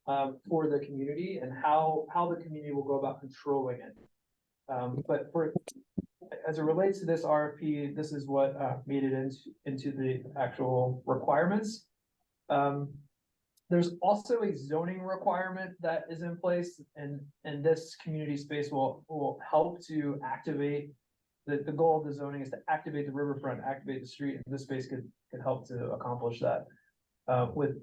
for the community and how the community will go about controlling it. But as it relates to this RFP, this is what made it into the actual requirements. There's also a zoning requirement that is in place, and this community space will help to activate. The goal of the zoning is to activate the riverfront, activate the street, and this space could help to accomplish that with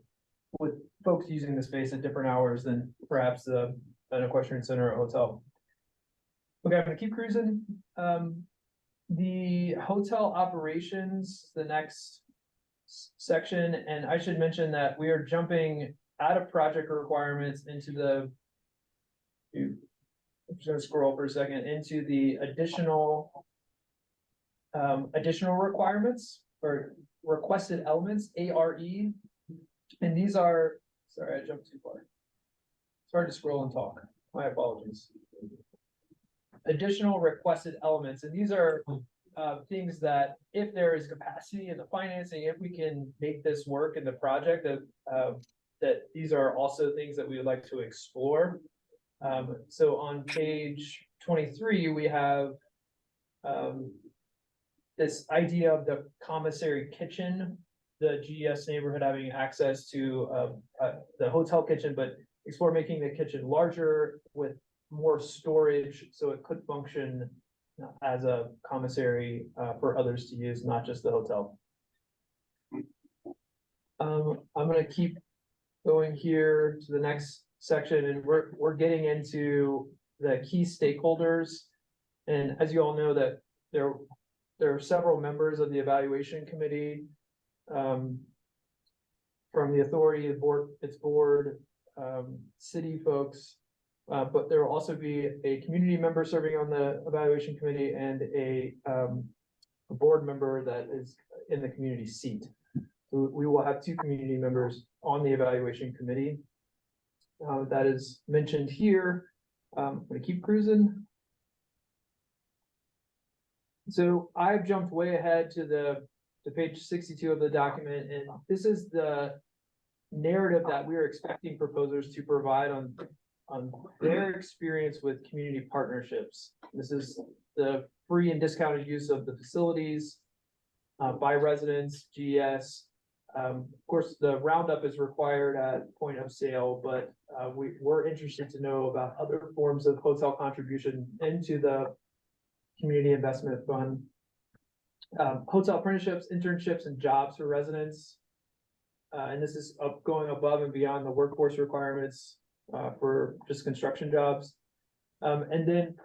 folks using the space at different hours than perhaps an equestrian center or hotel. Okay, I'm gonna keep cruising. The hotel operations, the next section, and I should mention that we are jumping out of project requirements into the, I'm just gonna scroll for a second, into the additional requirements or requested elements, ARE, and these are, sorry, I jumped too far. It's hard to scroll and talk, my apologies. Additional requested elements, and these are things that if there is capacity in the financing, if we can make this work in the project, that these are also things that we would like to explore. So on page 23, we have this idea of the commissary kitchen, the GES neighborhood having access to the hotel kitchen, but explore making the kitchen larger with more storage, so it could function as a commissary for others to use, not just the hotel. I'm going to keep going here to the next section, and we're getting into the key stakeholders. And as you all know, that there are several members of the evaluation committee from the authority, its board, city folks. But there will also be a community member serving on the evaluation committee and a board member that is in the community seat. So we will have two community members on the evaluation committee. That is mentioned here. I'm going to keep cruising. So I've jumped way ahead to page 62 of the document, and this is the narrative that we're expecting proposers to provide on their experience with community partnerships. This is the free and discounted use of the facilities by residents, GES. Of course, the roundup is required at point of sale, but we're interested to know about other forms of hotel contribution into the community investment fund. Hotel apprenticeships, internships, and jobs for residents. And this is going above and beyond the workforce requirements for just construction jobs. And then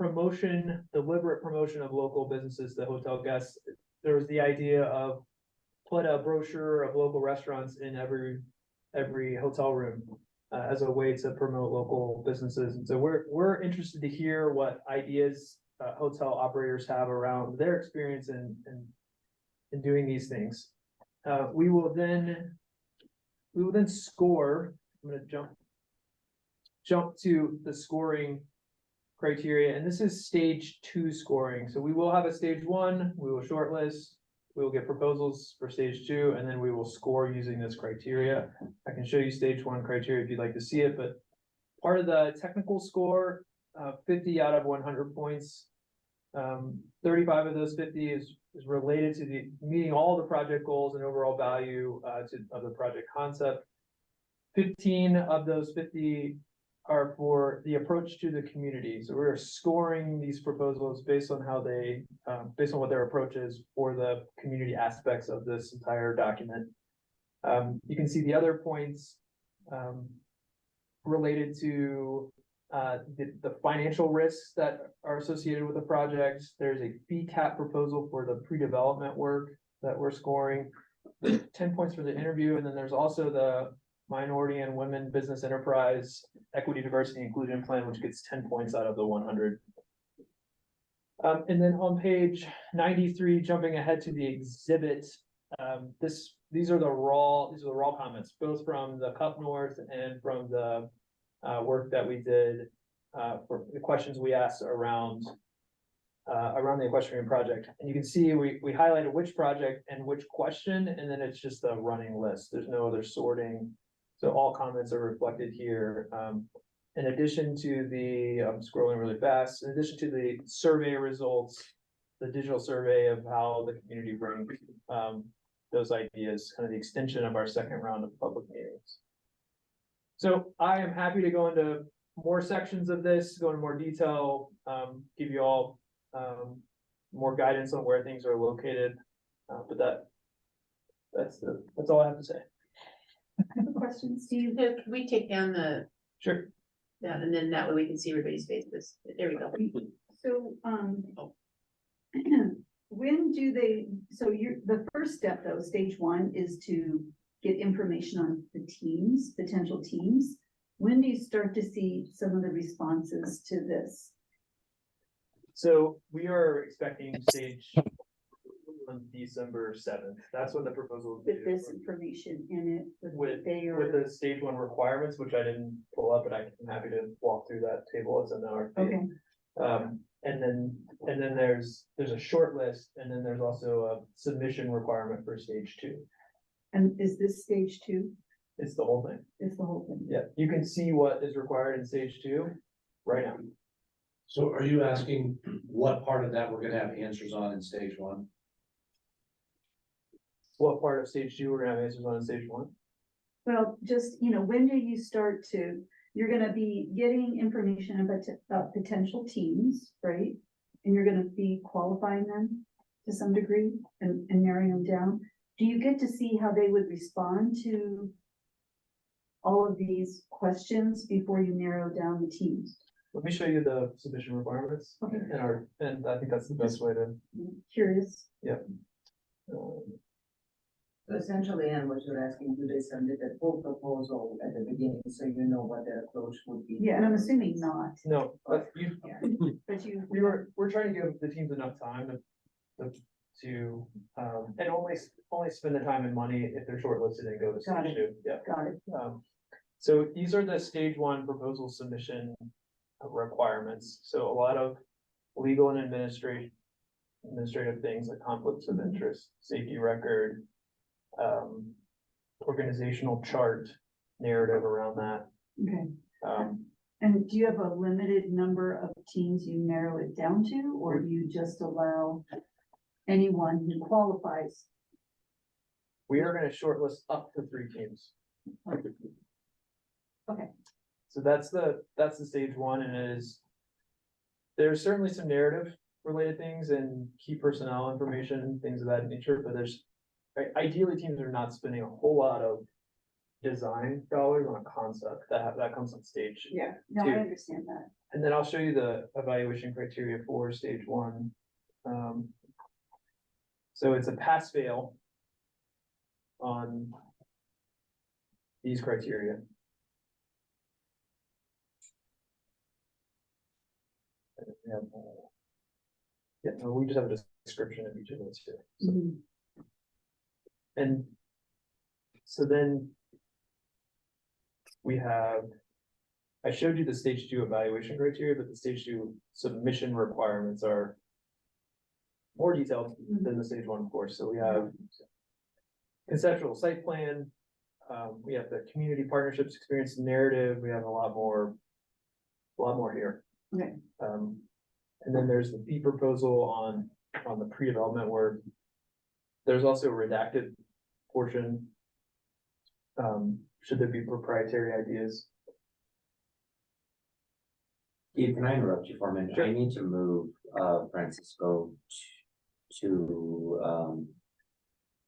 deliberate promotion of local businesses to hotel guests. There was the idea of put a brochure of local restaurants in every hotel room as a way to promote local businesses. And so we're interested to hear what ideas hotel operators have around their experience in doing these things. We will then score. I'm going to jump to the scoring criteria, and this is stage 2 scoring. So we will have a stage 1, we will shortlist, we will get proposals for stage 2, and then we will score using this criteria. I can show you stage 1 criteria if you'd like to see it, but part of the technical score, 50 out of 100 points, 35 of those 50 is related to meeting all the project goals and overall value of the project concept. 15 of those 50 are for the approach to the community. So we're scoring these proposals based on how they, based on what their approach is for the community aspects of this entire document. You can see the other points related to the financial risks that are associated with the project. There's a fee cap proposal for the pre-development work that we're scoring. 10 points for the interview, and then there's also the minority and women business enterprise equity, diversity, inclusion plan, which gets 10 points out of the 100. And then on page 93, jumping ahead to the exhibit, these are the raw comments, both from the Cup North and from the work that we did for the questions we asked around the equestrian project. And you can see we highlighted which project and which question, and then it's just a running list. There's no other sorting So all comments are reflected here. In addition to the, I'm scrolling really fast, in addition to the survey results, the digital survey of how the community ranked, those ideas, kind of the extension of our second round of public meetings. So I am happy to go into more sections of this, go into more detail, give you all more guidance on where things are located. But that's all I have to say. I have a question, Steve. Can we take down Sure. that, and then that way we can see everybody's faces? There we go. So, when do they, so the first step though, stage one, is to get information on the teams, potential teams. When do you start to see some of the responses to this? So we are expecting stage on December 7th. That's when the proposal is With due. this information in it, With, with they with are, the stage one requirements, which I didn't pull up, but I'm happy to walk through that table as an RFP. okay, And then there's a short list, and then there's also a submission requirement for stage two. and is this stage two? It's the whole thing. Is the whole thing? Yeah, you can see what is required in stage two right now. So are you asking what part of that we're gonna have answers on in stage one? What part of stage two we're gonna have answers on in stage one? Well, just, when do you start to, you're gonna be getting information about potential teams, right? And you're gonna be qualifying them to some degree and narrowing them down. Do you get to see how they would respond to all of these questions before you narrow down the teams? Let me show you the submission requirements Okay. and I think that's the best way to, Curious. um, So essentially, Anne, what you're asking, do they submit a full proposal at the beginning, so you know what their approach would be? Yeah, and I'm assuming not, no, but but you. we're trying to give the teams enough time to and only spend the time and money if they're shortlisted and go to Got stage it. two. Yeah. Got it. So these are the stage one proposal submission requirements. So a lot of legal and administrative things like conflicts of interest, safety record, organizational chart, narrative around that. Okay. Um, And do you have a limited number of teams you narrow it down to, or do you just allow anyone who qualifies? we are gonna shortlist up to 3 teams. Okay. So that's the stage one, and there's certainly some narrative related things and key personnel information, things of that nature, but ideally teams are not spending a whole lot of design dollars on a concept that comes on stage. Yeah, no, I Two. understand that. And then I'll show you the evaluation criteria for stage one. So it's a pass fail on these criteria. Yeah, no, we just have a description of each of those here. So- Mhm. And so then I showed you the stage two evaluation criteria, but the stage two submission requirements are more detailed than the stage one, of course. So we have conceptual site plan, we have the community partnerships experience narrative, we have a lot more here. Okay. And then there's the fee proposal on the pre-development work. There's also a redacted portion. Should there be proprietary ideas? Steve, can I interrupt you for a minute? Sure. I need to move Francisco to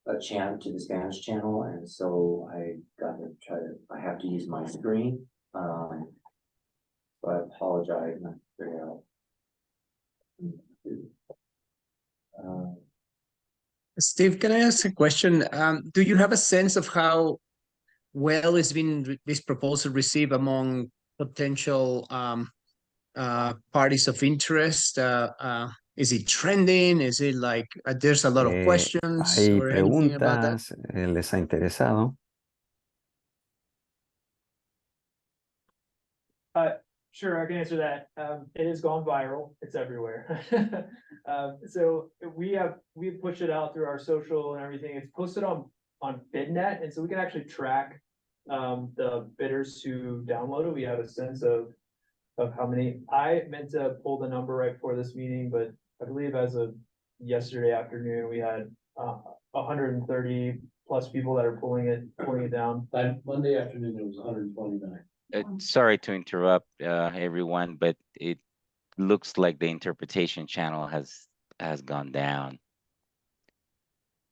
to the Spanish channel, and so I have to use my screen. So I apologize, and I figure out. Steve, can I ask a question? Do you have a sense of how well is been this proposal received among potential parties of interest? Is it trending? Is it like there's a lot of questions Hay or anything about that? preguntas, les ha interesado. Sure, I can answer that. It has gone viral. It's everywhere. So we have pushed it out through our social and everything. It's posted on BidNet, and so we can actually track the bidders who downloaded, we have a sense of how many. I meant to pull the number right before this meeting, but I believe as of yesterday afternoon, we had 130 plus people that are pulling it down. By Monday afternoon, it was 129. Sorry to interrupt, everyone, but it looks like the interpretation channel has gone down.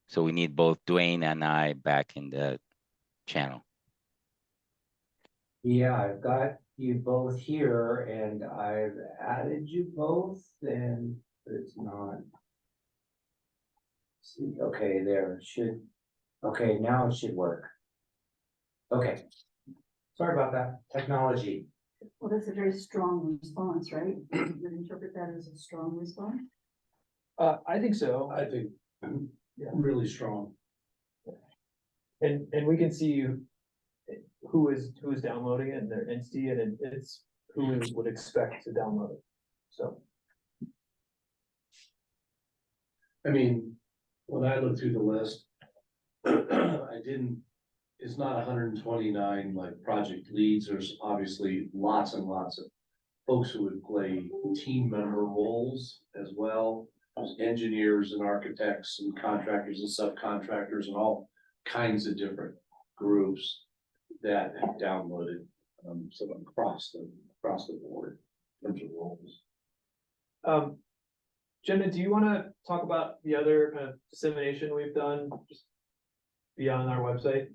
So we need both Dwayne and I back in the channel. Yeah, I've got you both here and I've added you both and it's not. See, okay, there it should, okay, now it should work. Okay. Sorry about that, technology. Well, that's a very strong response, right? You would interpret that as a strong response? I think so. I think Yeah. really strong. And we can see who is downloading it and their entity, and it's who we would expect to download it. So, I mean, when I looked through the list, it's not 129 like project leads. There's obviously lots and lots of folks who would play team member roles as well. There's engineers and architects and contractors and subcontractors and all kinds of different groups that have downloaded, sort of across the board in terms of roles. Jenna, do you want to talk about the other kind of dissemination we've done just beyond our website?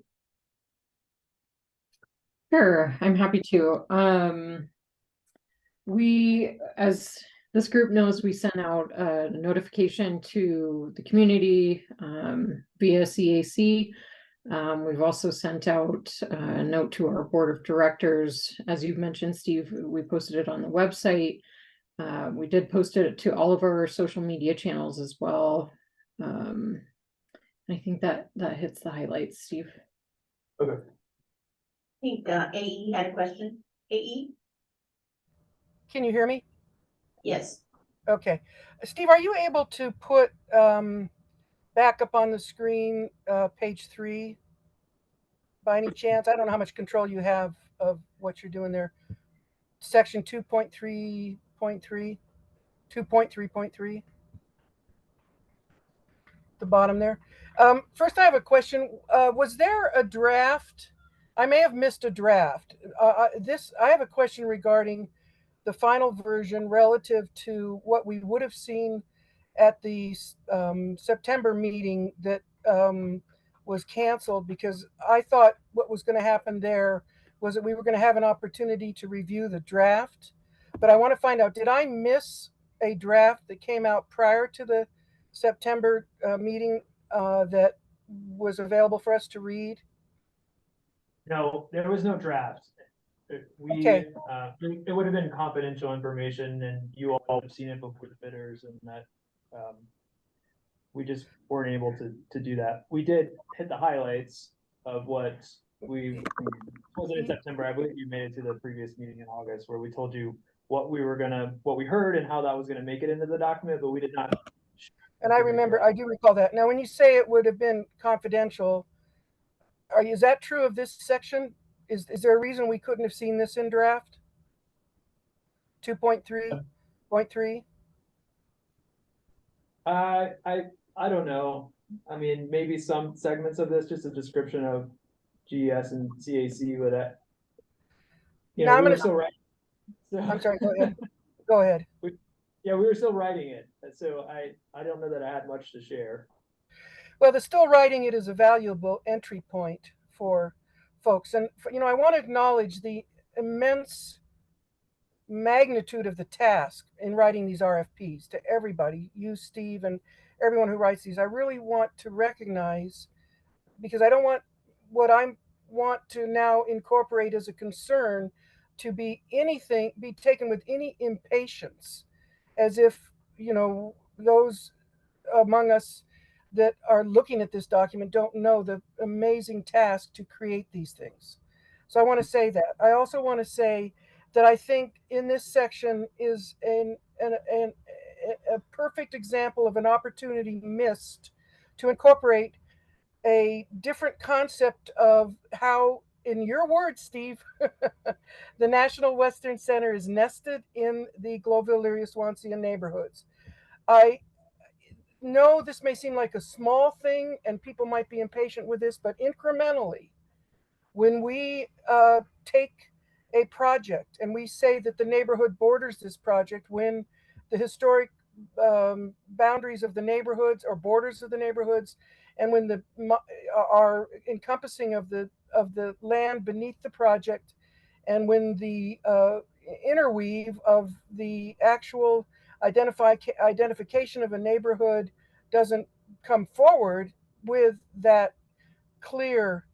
Sure, I'm happy to. We, as this group knows, we sent out a notification to the community via CAC. We've also sent out a note to our board of directors. As you've mentioned, Steve, we posted it on the website. We did post it to all of our social media channels as well. I think that hits the highlights, Steve. Okay. I think AE had a question. AE? Can you hear me? Yes. Okay. Steve, are you able to put back up on the screen page 3 by any chance? I don't know how much control you have of what you're doing there. Section 2.3.3, 2.3.3, the bottom there. First, I have a question. Was there a draft? I may have missed a draft. I have a question regarding the final version relative to what we would have seen at the September meeting that was canceled, because I thought what was going to happen there was that we were going to have an opportunity to review the draft. But I want to find out, did I miss a draft that came out prior to the September meeting that was available for us to read? No, there was no draft. Okay. It would have been confidential information, and you all have seen it before the bidders, and that we just weren't able to do that. We did hit the highlights of what wasn't in September. I believe you made it to the previous meeting in August where we told you what we heard and how that was gonna make it into the document, but we did not. And I do recall that. Now, when you say it would have been confidential, is that true of this section? Is there a reason we couldn't have seen this in draft? 2.3.3? I don't know. I mean, maybe some segments of this, just a description of GES and CAC, but that, you know, we were still writing. So, I'm sorry, go ahead. Go ahead. Yeah, we were still writing it, so I don't know that I had much to share. Well, the still writing it is a valuable entry point for folks. And, you know, I want to acknowledge the immense magnitude of the task in writing these RFPs to everybody, you, Steve, and everyone who writes these. I really want to recognize, because I don't want what I want to now incorporate as a concern to be taken with any impatience, as if, you know, those among us that are looking at this document don't know the amazing task to create these things. So I want to say that. I also want to say that I think in this section is a perfect example of an opportunity missed to incorporate a different concept of how in your words, Steve, the National Western Center is nested in the Globeville, Elyria, Swansea neighborhoods. I know this may seem like a small thing and people might be impatient with this, but incrementally, when we take a project and we say that the neighborhood borders this project, when the historic boundaries of the neighborhoods or borders of the neighborhoods, and when the are encompassing of the land beneath the project, and when the interweave of the actual identification of a neighborhood doesn't come forward with that clear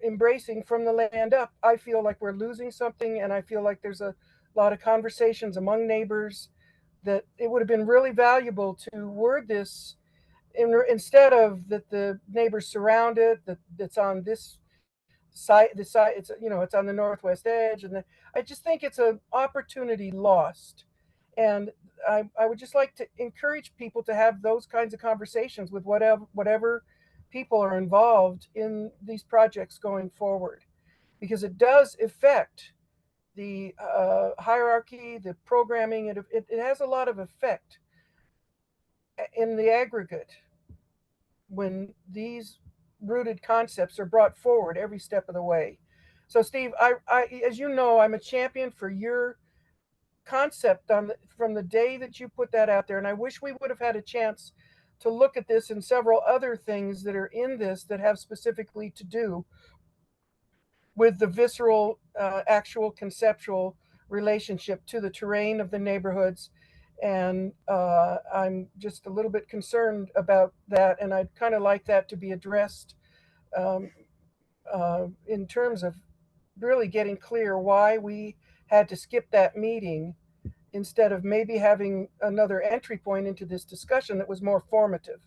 embracing from the land up, I feel like we're losing something, and I feel like there's a lot of conversations among neighbors that it would have been really valuable to word this instead of that the neighbors surround it, that's on this side, it's, you know, it's on the northwest edge, and I just think it's an opportunity lost. And I would just like to encourage people to have those kinds of conversations with whatever people are involved in these projects going forward, because it does affect the hierarchy, the programming. It has a lot of effect in the aggregate when these rooted concepts are brought forward every step of the way. So Steve, as you know, I'm a champion for your concept from the day that you put that out there. And I wish we would have had a chance to look at this and several other things that are in this that have specifically to do with the visceral, actual conceptual relationship to the terrain of the neighborhoods. And I'm just a little bit concerned about that. And I'd kind of like that to be addressed in terms of really getting clear why we had to skip that meeting instead of maybe having another entry point into this discussion that was more formative.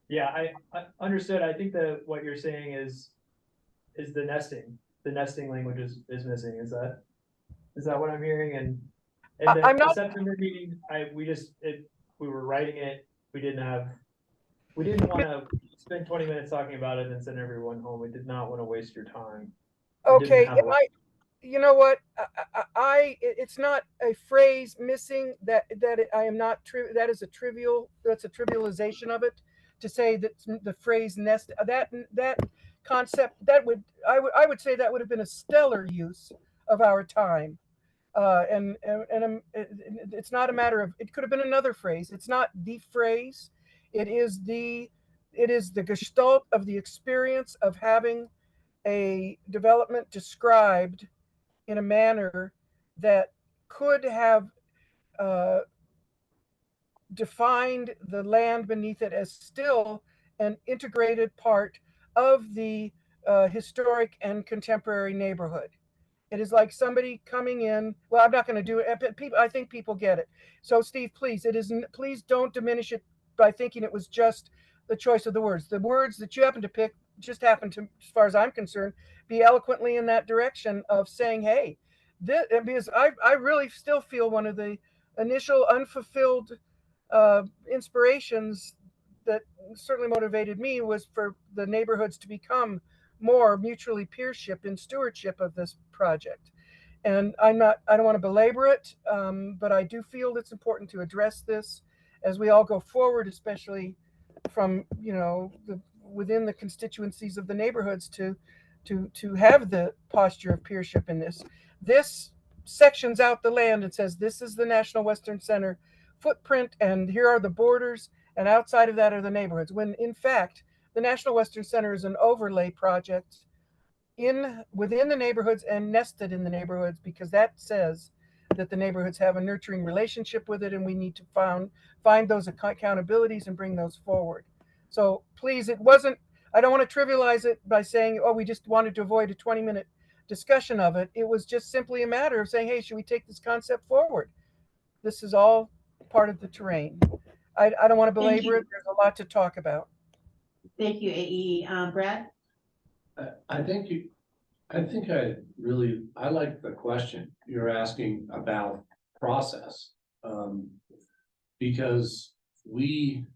Yeah, I understood. I think that what you're saying is the nesting language is missing. Is that what I'm hearing? And I'm the not. September meeting, we were writing it. We didn't want to spend 20 minutes talking about it and send everyone home. We did not want to waste your time. Okay, you know what? It's not a phrase missing I am not true. That's a trivialization of it to say that the phrase nest, that concept, I would say that would have been a stellar use of our time. It's not a matter of, it could have been another phrase. It's not the phrase. It is the gestalt of the experience of having a development described in a manner that could have uh, defined the land beneath it as still an integrated part of the historic and contemporary neighborhood. It is like somebody coming in. Well, I'm not going to do it. I think people get it. So, Steve, please, please don't diminish it by thinking it was just the choice of the words. The words that you happen to pick just happen to, as far as I'm concerned, be eloquently in that direction of saying, hey, because I really still feel one of the initial unfulfilled inspirations that certainly motivated me was for the neighborhoods to become more mutually peership and stewardship of this project. And I don't want to belabor it, but I do feel it's important to address this as we all go forward, especially from, within the constituencies of the neighborhoods to have the posture of peership in this. This sections out the land and says, this is the National Western Center footprint, and here are the borders, and outside of that are the neighborhoods, when in fact the National Western Center is an overlay project within the neighborhoods and nested in the neighborhoods, because that says that the neighborhoods have a nurturing relationship with it, and we need to find those accountabilities and bring those forward. So please, I don't want to trivialize it by saying, oh, we just wanted to avoid a 20-minute discussion of it. It was just simply a matter of saying, hey, should we take this concept forward? This is all part of the terrain. I don't want to belabor it. There's a lot to talk about. Thank you, AE. Brad? I like the question you're asking about process. Because we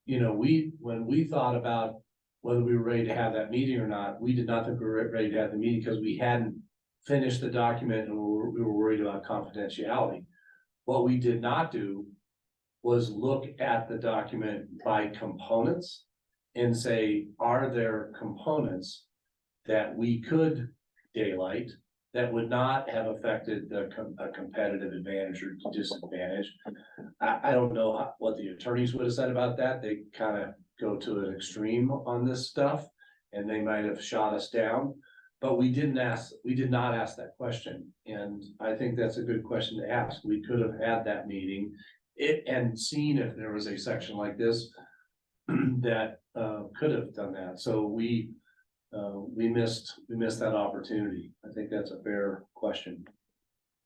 you know, when we thought about whether we were ready to have that meeting or not, we did not think we were ready to have the meeting because we hadn't finished the document and we were worried about confidentiality. What we did not do was look at the document by components and say, are there components that we could daylight that would not have affected a competitive advantage or disadvantage? I don't know what the attorneys would have said about that. They kind of go to an extreme on this stuff and they might have shot us down. But we did not ask that question. And I think that's a good question to ask. We could have had that meeting and seen if there was a section like this that could have done that. So we missed that opportunity. I think that's a fair question.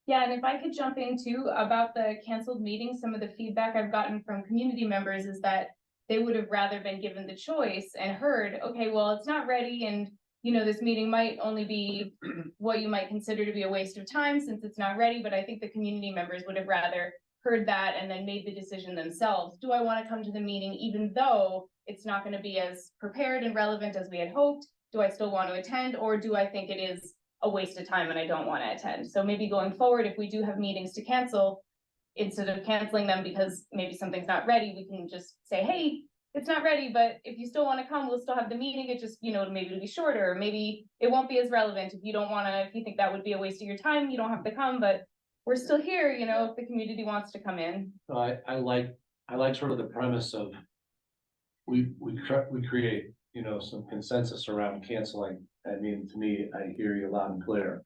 Yeah, and if I could jump in too about the canceled meeting, some of the feedback I've gotten from community members is that they would have rather been given the choice and heard, okay, well, it's not ready, and you know, this meeting might only be what you might consider to be a waste of time since it's not ready, but I think the community members would have rather heard that and then made the decision themselves. Do I want to come to the meeting even though it's not going to be as prepared and relevant as we had hoped? Do I still want to attend, or do I think it is a waste of time and I don't want to attend? So maybe going forward, if we do have meetings to cancel, instead of canceling them because maybe something's not ready, we can just say, hey, it's not ready, but if you still want to come, we'll still have the meeting. It just, you know, maybe it'll be shorter, or maybe it won't be as relevant. If you don't want to, if you think that would be a waste of your time, you don't have to come, but we're still here, you know, if the community wants to come in. I like sort of the premise of we create, you know, some consensus around canceling. I mean, to me, I hear you loud and clear.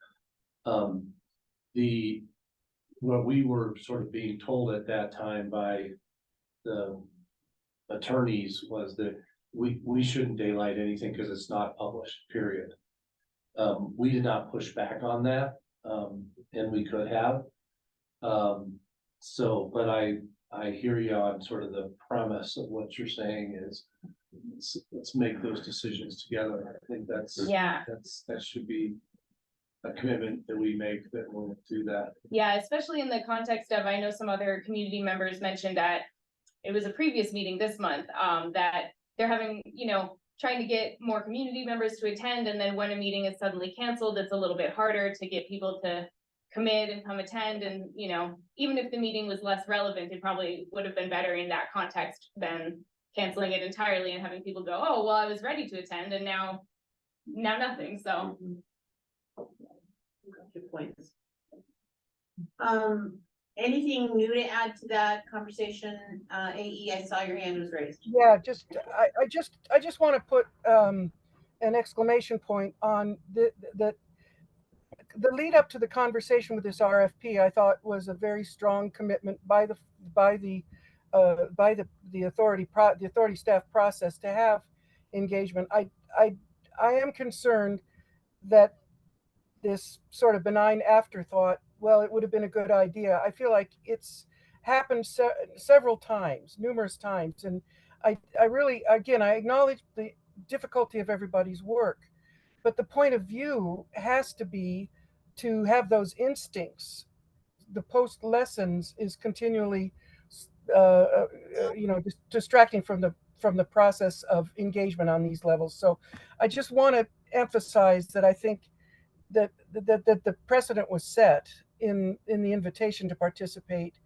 What we were sort of being told at that time by the attorneys was that we shouldn't daylight anything because it's not published, period. We did not push back on that, and we could have. But I hear you on sort of the premise of what you're saying is let's make those decisions together. I think that should be a commitment that we make that we'll do that. Yeah, especially in the context of, I know some other community members mentioned that it was a previous meeting this month, that they're having, you know, trying to get more community members to attend. And then when a meeting is suddenly canceled, it's a little bit harder to get people to commit and come attend. And, you know, even if the meeting was less relevant, it probably would have been better in that context than canceling it entirely and having people go, oh, well, I was ready to attend and now nothing. So. Good points. Anything new to add to that conversation? AE, I saw your hand was raised. Yeah, I just want to put an exclamation point on the lead up to the conversation with this RFP. I thought was a very strong commitment by the authority staff process to have engagement. I am concerned that this sort of benign afterthought, well, it would have been a good idea. I feel like it's happened several times, numerous times. And I really, again, I acknowledge the difficulty of everybody's work, but the point of view has to be to have those instincts. The post lessons is continually, distracting from the process of engagement on these levels. So I just want to emphasize that I think that the precedent was set in the invitation to participate,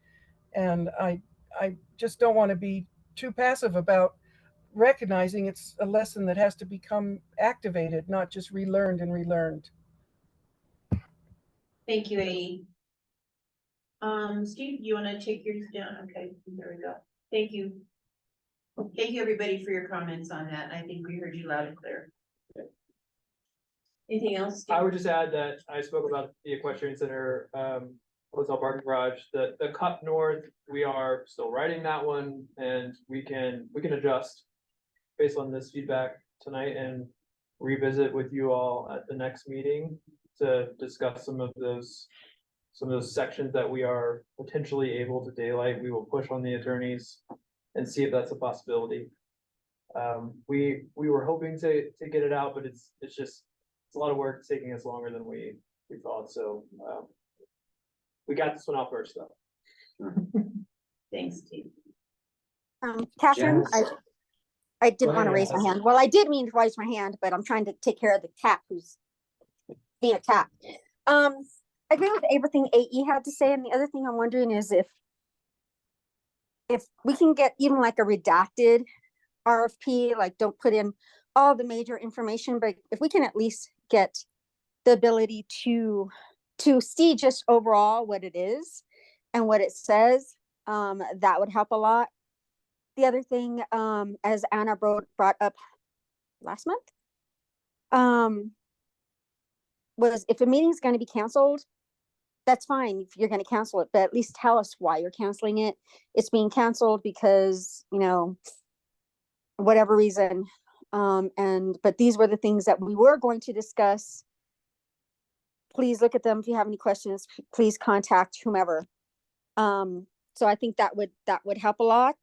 and I just don't want to be too passive about recognizing it's a lesson that has to become activated, not just relearned and relearned. Thank you, AE. Steve, you want to take yours down? Okay, there we go. Thank you. Thank you, everybody, for your comments on that. I think we heard you loud and clear. Anything else, Steve? I would just add that I spoke about the equestrian center, hotel parking garage, the cut north, we are still writing that one, and we can adjust based on this feedback tonight and revisit with you all at the next meeting to discuss some of those sections that we are potentially able to daylight. We will push on the attorneys and see if that's a possibility. We were hoping to get it out, but it's a lot of work. It's taking us longer than we thought. So we got this one out first though. Thanks, Steve. Catherine, Yes. I didn't Go want to ahead, raise my Allison. hand. Well, I did mean to raise my hand, but I'm trying to take care of the cat who's being attacked. I agree with everything AE had to say, and the other thing I'm wondering is if we can get even like a redacted RFP, like don't put in all the major information, but if we can at least get the ability to see just overall what it is and what it says, that would help a lot. The other thing, as Anna brought up last month, was if a meeting is going to be canceled, that's fine if you're going to cancel it, but at least tell us why you're canceling it. It's being canceled because, whatever reason. But these were the things that we were going to discuss. Please look at them. If you have any questions, please contact whomever. So I think that would help a lot.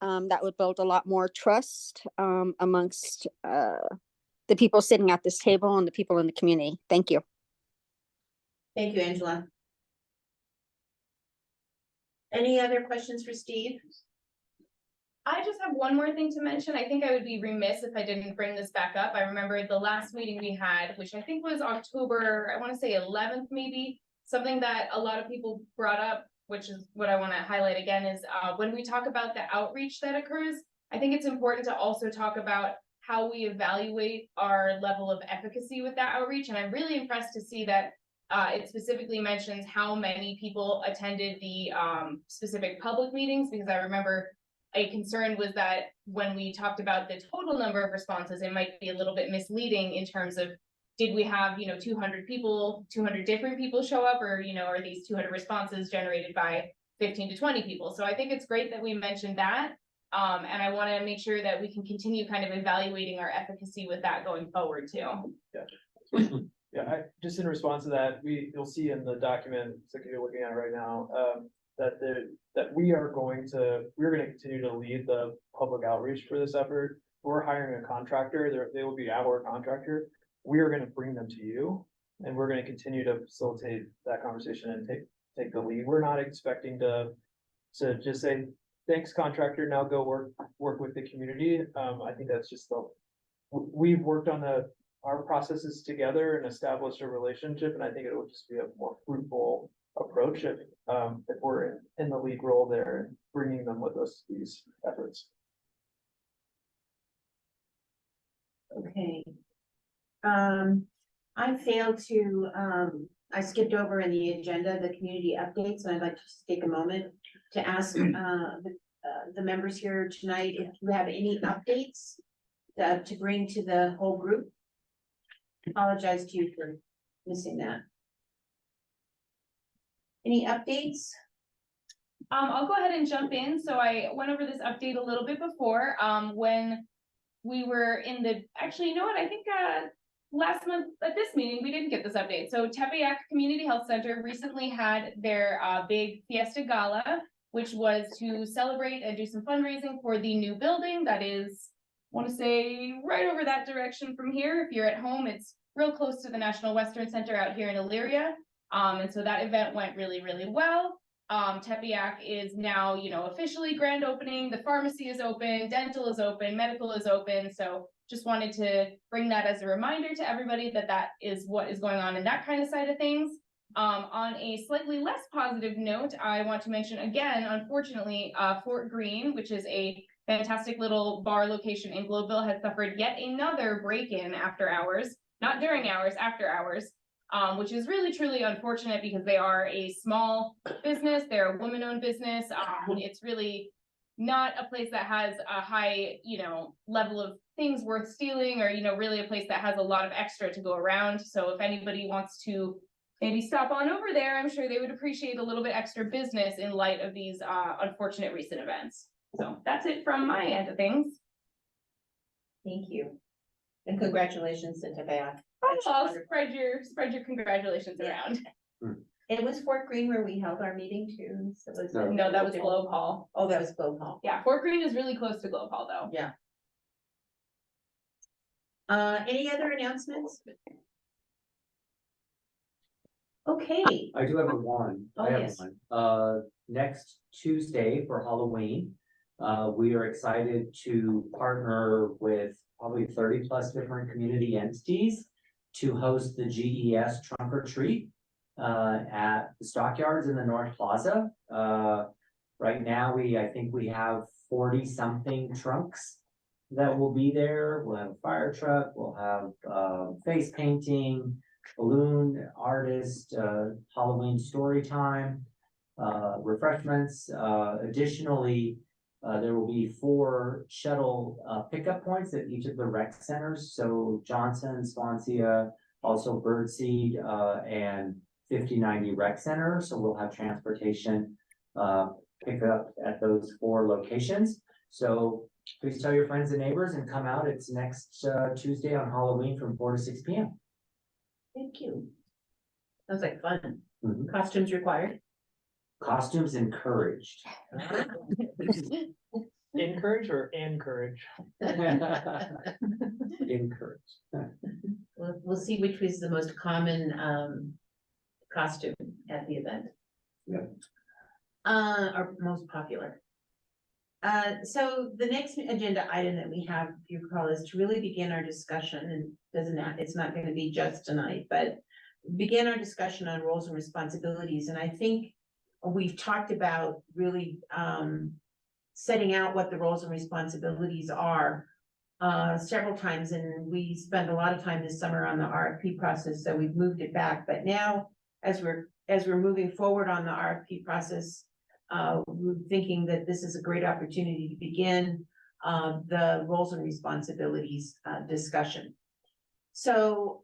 That would build a lot more trust amongst the people sitting at this table and the people in the community. Thank you. Thank you, Angela. Any other questions for Steve? I just have one more thing to mention. I think I would be remiss if I didn't bring this back up. I remember the last meeting we had, which I think was October, I want to say 11th maybe, something that a lot of people brought up, which is what I want to highlight again, is when we talk about the outreach that occurs, I think it's important to also talk about how we evaluate our level of efficacy with that outreach. And I'm really impressed to see that it specifically mentions how many people attended the specific public meetings, because I remember a concern was that when we talked about the total number of responses, it might be a little bit misleading in terms of, did we have, 200 people, 200 different people show up, or, are these 200 responses generated by 15 to 20 people? So I think it's great that we mentioned that. And I want to make sure that we can continue kind of evaluating our efficacy with that going forward too. Yeah, just in response to that, you'll see in the document, like you're looking at it right now, that we're going to continue to lead the public outreach for this effort. We're hiring a contractor, they will be our contractor. We are gonna bring them to you, and we're gonna continue to facilitate that conversation and take the lead. We're not expecting to just say, thanks contractor, now go work with the community. I think that's just we've worked on our processes together and established a relationship, and I think it will just be a more fruitful approach if we're in the lead role there and bringing them with us these efforts. Okay. I failed to, I skipped over in the agenda, the community updates, and I'd like to just take a moment to ask the members here tonight if you have any updates to bring to the whole group. Apologize to you for missing that. Any updates? I'll go ahead and jump in. So I went over this update a little bit before, when we were in actually, you know what, I think last month at this meeting, we didn't get this update. So Tepeyac Community Health Center recently had their big Fiesta Gala, which was to celebrate and do some fundraising for the new building that is, I want to say, right over that direction from here. If you're at home, it's real close to the National Western Center out here in Elyria. And so that event went really, really well. Tepeyac is now, officially grand opening. The pharmacy is open, dental is open, medical is open. So just wanted to bring that as a reminder to everybody that is what is going on in that kind of side of things. On a slightly less positive note, I want to mention again, unfortunately, Fort Greene, which is a fantastic little bar location in Globeville, has suffered yet another break-in after hours, not during hours, after hours. Which is really truly unfortunate because they are a small business, they're a woman-owned business. It's really not a place that has a high, level of things worth stealing, or, really a place that has a lot of extra to go around. So if anybody wants to maybe stop on over there, I'm sure they would appreciate a little bit extra business in light of these unfortunate recent events. So that's it from my end of things. Thank you. And congratulations to Tepeyac. I'll spread your congratulations around. It was Fort Greene where we held our meeting too. So No, that was Globe Hall. Oh, that was Globe Hall. Yeah, Fort Greene is really close to Globe Hall though. Yeah. Any other announcements? Okay. I do have one. Oh, I have yes. one. Next Tuesday for Halloween, We are excited to partner with probably 30+ different community entities to host the GES Trunk or Treat at the Stockyards in the North Plaza. Right now, I think we have 40-something trunks that will be there. We'll have a fire truck, we'll have face painting, balloon artist, Halloween story time, refreshments. Additionally, there will be 4 shuttle pickup points at each of the rec centers. So Johnson, Swansea, also Birdseed, and 5090 Rec Center. So we'll have transportation pick up at those 4 locations. So please tell your friends and neighbors and come out. It's next Tuesday on Halloween from 4 to 6 p.m. Thank you. Sounds like fun. Mhm. Costumes required. Costumes encouraged. Encourage or encourage? Encouraged. We'll see which was the most common costume at the event. Yep. Or most popular. So the next agenda item that we have, if you recall, is to really begin our discussion, and it's not going to be just tonight, but begin our discussion on roles and responsibilities. And I think we've talked about really setting out what the roles and responsibilities are several times, and we spent a lot of time this summer on the RFP process, so we've moved it back. But now, as we're moving forward on the RFP process, we're thinking that this is a great opportunity to begin the roles and responsibilities discussion. So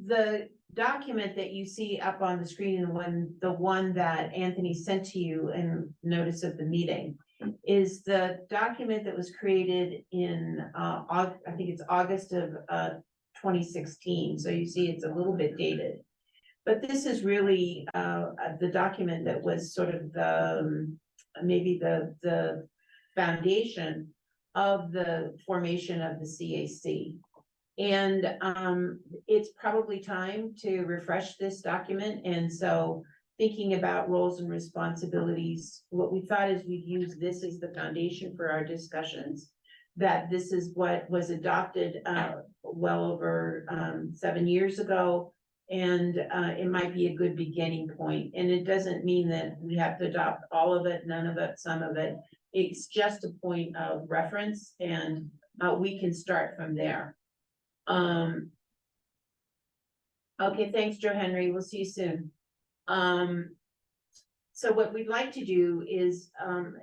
the document that you see up on the screen, and the one that Anthony sent to you in notice of the meeting, is the document that was created in I think it's August of 2016. So you see it's a little bit dated. But this is really the document that was sort of maybe the foundation of the formation of the CAC. And it's probably time to refresh this document. And so thinking about roles and responsibilities, what we thought is we'd use this as the foundation for our discussions, that this is what was adopted well over 7 years ago. And it might be a good beginning point. And it doesn't mean that we have to adopt all of it, none of it, some of it. It's just a point of reference, and we can start from there. Okay, thanks, Joe Henry. We'll see you soon. So what we'd like to do is,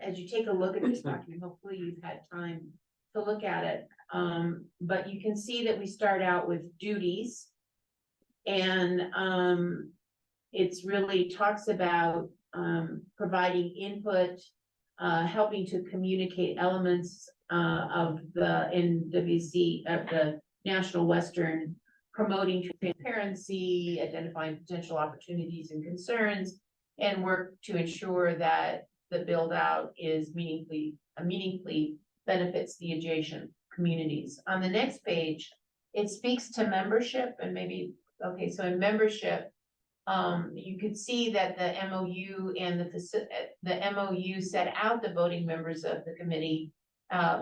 as you take a look at this document, hopefully you've had time to look at it. But you can see that we start out with duties. And it's really talks about providing input, helping to communicate elements of the NWC, of the National Western, promoting transparency, identifying potential opportunities and concerns, and work to ensure that the build out is meaningfully benefits the adjacent communities. On the next page, it speaks to membership, and maybe, okay, so in membership, you could see that the MOU and the MOU set out the voting members of the committee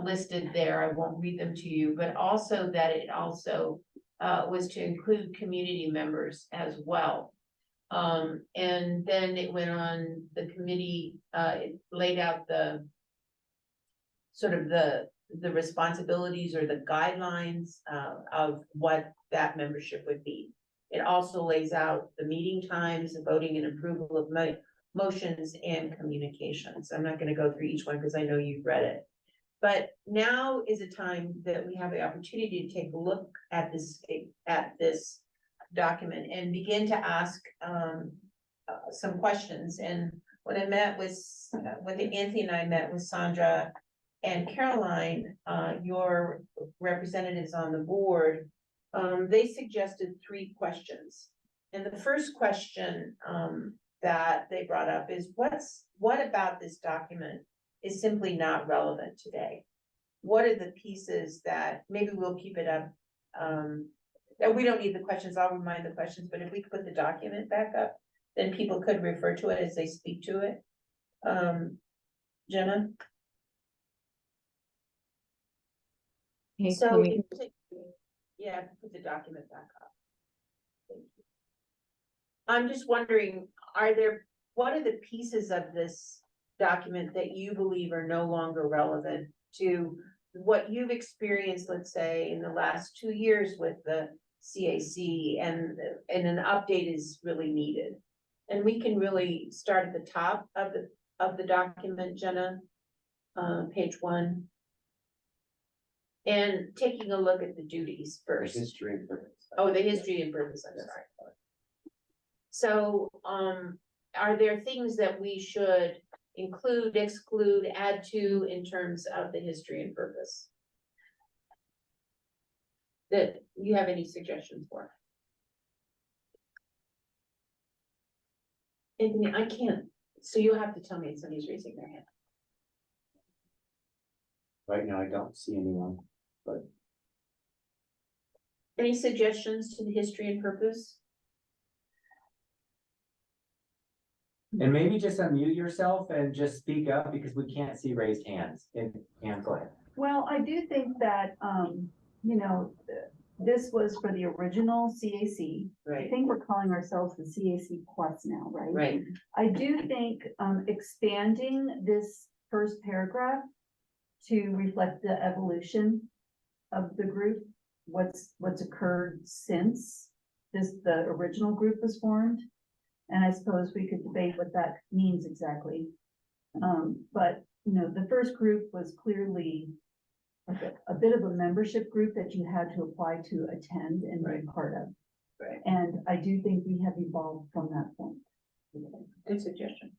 listed there. I won't read them to you, but also that it also was to include community members as well. And then it went on, the committee, it laid out the sort of the responsibilities or the guidelines of what that membership would be. It also lays out the meeting times, the voting and approval of motions and communications. I'm not going to go through each one because I know you've read it. But now is a time that we have the opportunity to take a look at this document and begin to ask some questions. And when I met with Anthony and I met with Sandra and Caroline, your representatives on the board, they suggested 3 questions. And the first question that they brought up is, what about this document is simply not relevant today? What are the pieces that maybe we'll keep it up? That we don't need the questions, I'll remind the questions, but if we put the document back up, then people could refer to it as they speak to it. Jenna? Okay, So, can we- yeah, put the document back up. Thank you. I'm just wondering, what are the pieces of this document that you believe are no longer relevant to what you've experienced, let's say, in the last 2 years with the CAC, and an update is really needed? And we can really start at the top of the document, Jenna, page 1. And taking a look at the duties first. History and purpose. Oh, the history and purpose, I'm sorry. So, are there things that we should include, exclude, add to in terms of the history and purpose? That you have any suggestions for? Anthony, I can't, so you'll have to tell me if somebody's raising their hand. Right now, I don't see anyone. Any suggestions to the history and purpose? And maybe just unmute yourself and just speak up because we can't see raised hands. And go ahead. Well, I do think that, you know, this was for the original CAC. I Right, think we're calling ourselves the CAC Plus now, right? right, I do think, expanding this first paragraph to reflect the evolution of the group, what's occurred since the original group was formed. And I suppose we could debate what that means exactly. But, you know, the first group was clearly a bit of a membership group that you had to apply to attend and be part of. right. And I do think we have evolved from that point. Good suggestion.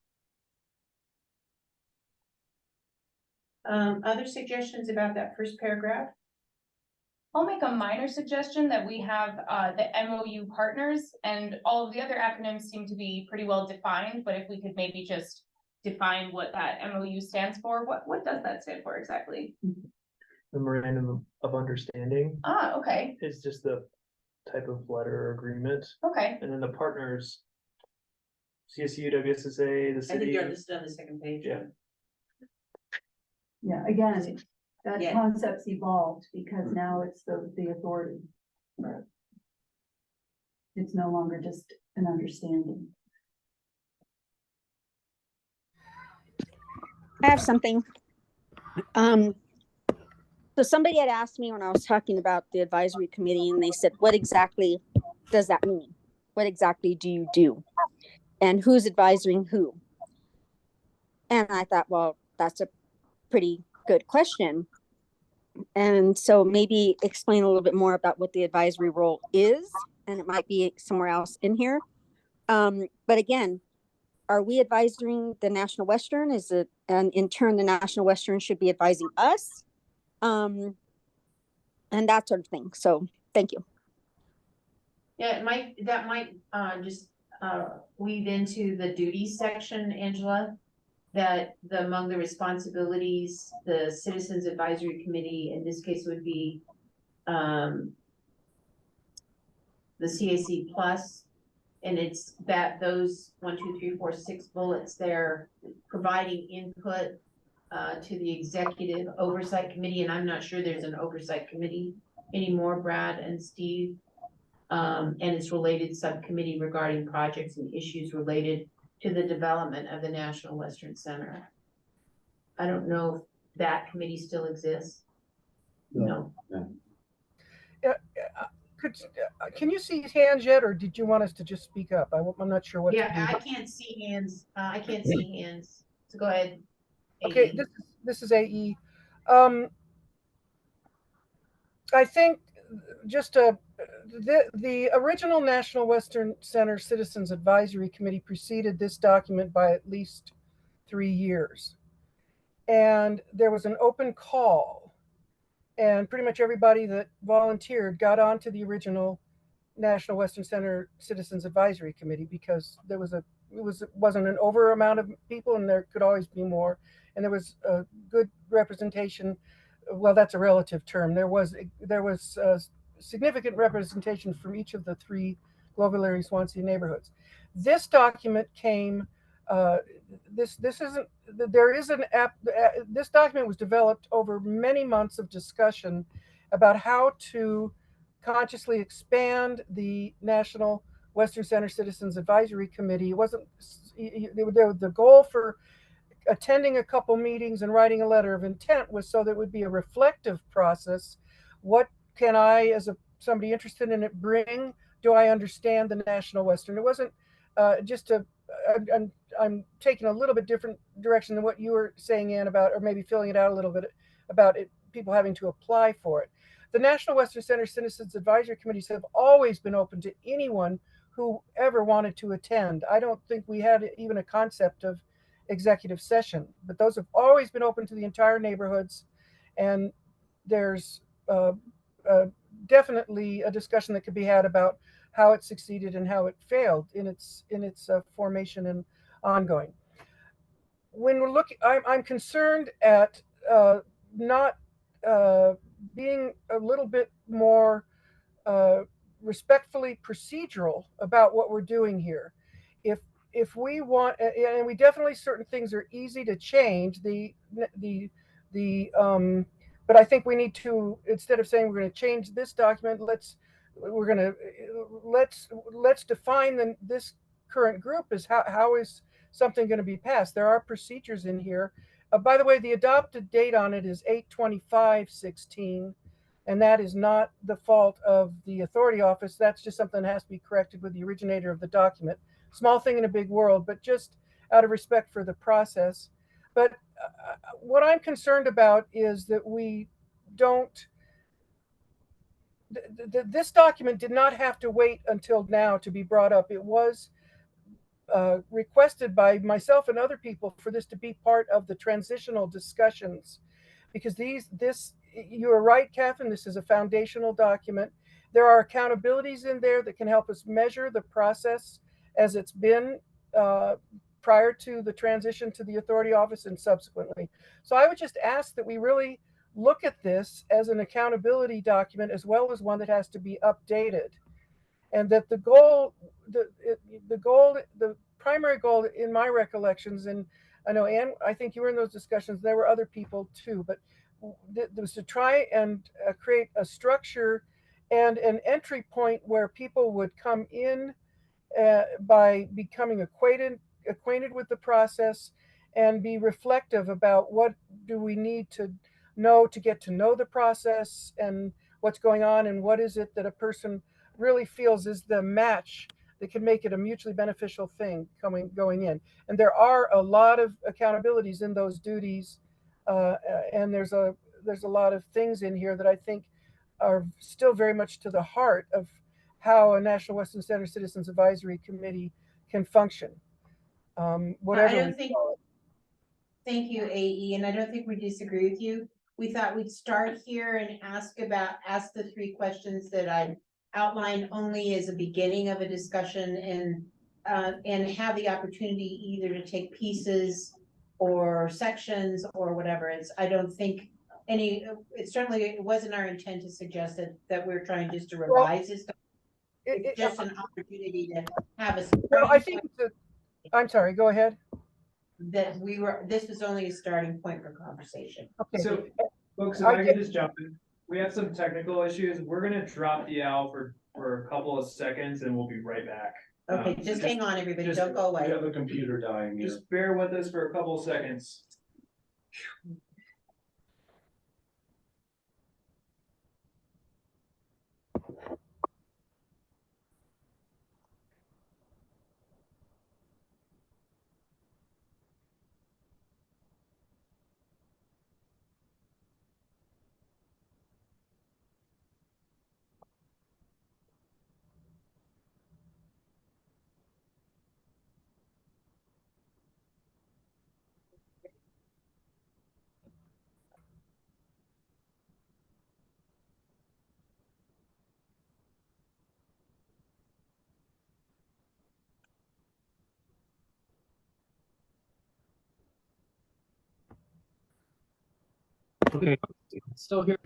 Other suggestions about that first paragraph? I'll make a minor suggestion that we have the MOU partners, and all of the other acronyms seem to be pretty well defined, but if we could maybe just define what that MOU stands for, what does that stand for exactly? The memorandum of understanding Ah, okay, is just the type of letter or agreement, okay. and then the partners. CSU, WSSA, the I think city. you're listed on the second page. Yeah. Yeah, again, that Yeah. concept's evolved because now it's the authority. It's no longer just an understanding. I have something. So somebody had asked me when I was talking about the advisory committee, and they said, what exactly does that mean? What exactly do you do? And who's advising who? And I thought, well, that's a pretty good question. And so maybe explain a little bit more about what the advisory role is, and it might be somewhere else in here. But again, are we advising the National Western? Is it, and in turn, the National Western should be advising us? And that sort of thing. So thank you. Yeah, that might just weave into the duties section, Angela. That among the responsibilities, the Citizens Advisory Committee, in this case would be the CAC Plus. And it's that those 1, 2, 3, 4, 6 bullets there, providing input to the Executive Oversight Committee, and I'm not sure there's an oversight committee anymore, Brad and Steve. And its related subcommittee regarding projects and issues related to the development of the National Western Center. I don't know if that committee still exists. No. Can you see hands yet, or did you want us to just speak up? I'm not sure what to Yeah, do. I can't see hands. I can't see hands. So go ahead. Okay, AE. this is AE. I think just the original National Western Center Citizens Advisory Committee preceded this document by at least 3 years. And there was an open call, and pretty much everybody that volunteered got onto the original National Western Center Citizens Advisory Committee because there was wasn't an over amount of people, and there could always be more. And there was a good representation. Well, that's a relative term. There was significant representation from each of the 3 Global Larry Swansea neighborhoods. This document came. This isn't. There is an app. This document was developed over many months of discussion about how to consciously expand the National Western Center Citizens Advisory Committee. It wasn't, the goal for attending a couple meetings and writing a letter of intent was so that it would be a reflective process. What can I, as somebody interested in it, bring? Do I understand the National Western? It wasn't just I'm taking a little bit different direction than what you were saying, Ann, about, or maybe filling it out a little bit about it, people having to apply for it. The National Western Center Citizens Advisory Committees have always been open to anyone who ever wanted to attend. I don't think we had even a concept of executive session, but those have always been open to the entire neighborhoods. And there's definitely a discussion that could be had about how it succeeded and how it failed in its formation and ongoing. When we're looking, I'm concerned at not being a little bit more respectfully procedural about what we're doing here. If we want, and we definitely, certain things are easy to change. But I think we need to, instead of saying we're going to change this document, let's define this current group as how is something going to be passed. There are procedures in here. By the way, the adopted date on it is 8/25/16, and that is not the fault of the authority office. That's just something that has to be corrected with the originator of the document. Small thing in a big world, but just out of respect for the process. But what I'm concerned about is that we don't, this document did not have to wait until now to be brought up. It was requested by myself and other people for this to be part of the transitional discussions, because you are right, Catherine, this is a foundational document. There are accountabilities in there that can help us measure the process as it's been prior to the transition to the authority office and subsequently. So I would just ask that we really look at this as an accountability document as well as one that has to be updated. And that the primary goal in my recollections, and I know, Ann, I think you were in those discussions, there were other people too, but it was to try and create a structure and an entry point where people would come in by becoming acquainted with the process and be reflective about what do we need to know to get to know the process and what's going on, and what is it that a person really feels is the match that can make it a mutually beneficial thing going in. And there are a lot of accountabilities in those duties, and there's a lot of things in here that I think are still very much to the heart of how a National Western Center Citizens Advisory Committee can function. Thank you, AE, and I don't think we disagree with you. We thought we'd start here and ask the 3 questions that I outlined only as a beginning of a discussion, and have the opportunity either to take pieces or sections or whatever. I don't think it wasn't our intent to suggest that we're trying just to revise this. It's just an opportunity to have a. Well, I think I'm sorry, go ahead. This was only a starting point for conversation. Okay. So, folks, if I could just jump in, we have some technical issues. We're gonna drop the owl for a couple of seconds, and we'll be right back. Okay, just hang on, everybody. Don't go away. We have a computer dying here. Just bear with us for a couple of seconds. Okay, still here.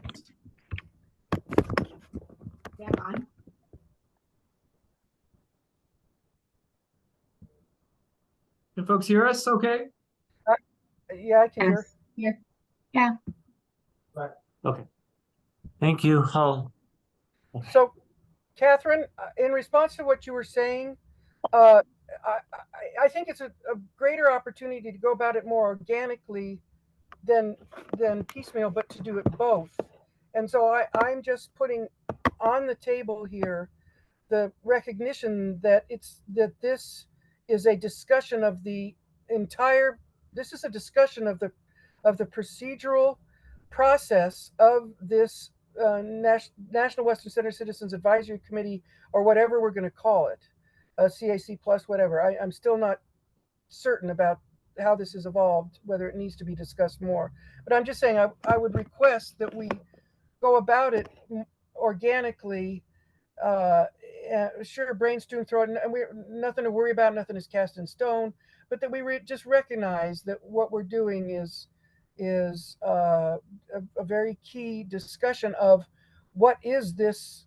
Yeah, on. Can folks hear us okay? Yeah, I can hear. Yeah. Okay. Thank you. So, Catherine, in response to what you were saying, uh, I think it's a greater opportunity to go about it more organically than piecemeal, but to do it both. And so I'm just putting on the table here the recognition that this is a discussion of the entire. This is a discussion of the procedural process of this National Western Center Citizens Advisory Committee, or whatever we're going to call it, CAC plus whatever. I'm still not certain about how this has evolved, whether it needs to be discussed more. But I'm just saying I would request that we go about it organically. Sure, brainstorm, throw it, and we nothing to worry about, nothing is cast in stone, but that we just recognize that what we're doing is a very key discussion of what is this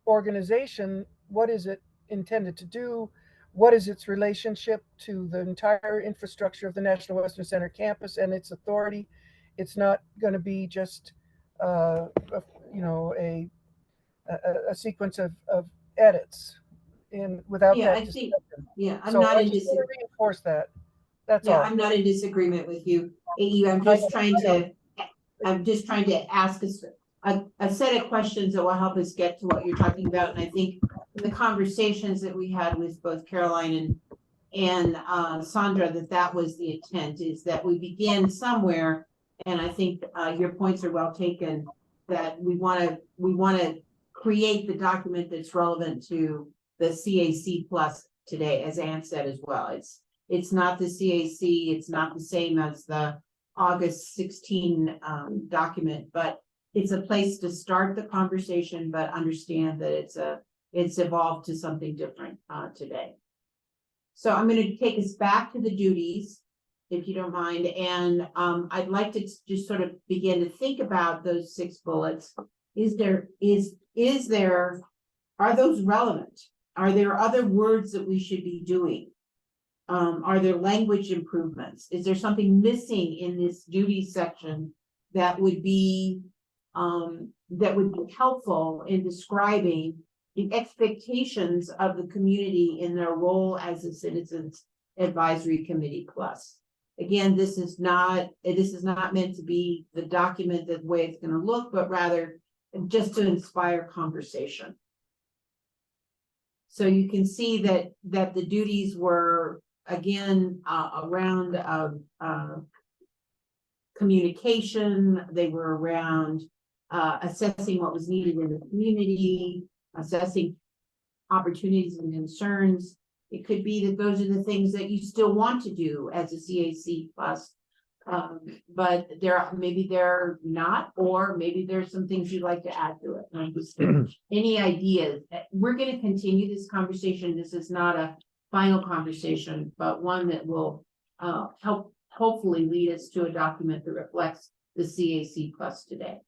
organization, what is it intended to do, what is its relationship to the entire infrastructure of the National Western Center campus and its authority. It's not going to be just a sequence of edits in without Yeah, that I think, discussion. I'm So not I in just want to reinforce that. That's Yeah, all. I'm not in disagreement with you. I'm just trying to ask us a set of questions that will help us get to what you're talking about. And I think the conversations that we had with both Caroline and Sandra, that was the intent, is that we begin somewhere. And I think your points are well taken, that we want to create the document that's relevant to the CAC plus today, as Ann said as well. It's not the CAC, it's not the same as the August 16 document, but it's a place to start the conversation, but understand that it's evolved to something different today. So I'm going to take us back to the duties, if you don't mind, and I'd like to just sort of begin to think about those 6 bullets. Are those relevant? Are there other words that we should be doing? Are there language improvements? Is there something missing in this duties section that would be helpful in describing the expectations of the community in their role as a Citizens Advisory Committee plus? Again, this is not meant to be the document, the way it's going to look, but rather just to inspire conversation. So you can see that the duties were, again, around communication. They were around assessing what was needed in the community, assessing opportunities and concerns. It could be that those are the things that you still want to do as a CAC plus, but maybe they're not, or maybe there's some things you'd like to add to it. Any ideas? We're going to continue this conversation. This is not a final conversation, but one that will help hopefully lead us to a document that reflects the CAC plus today.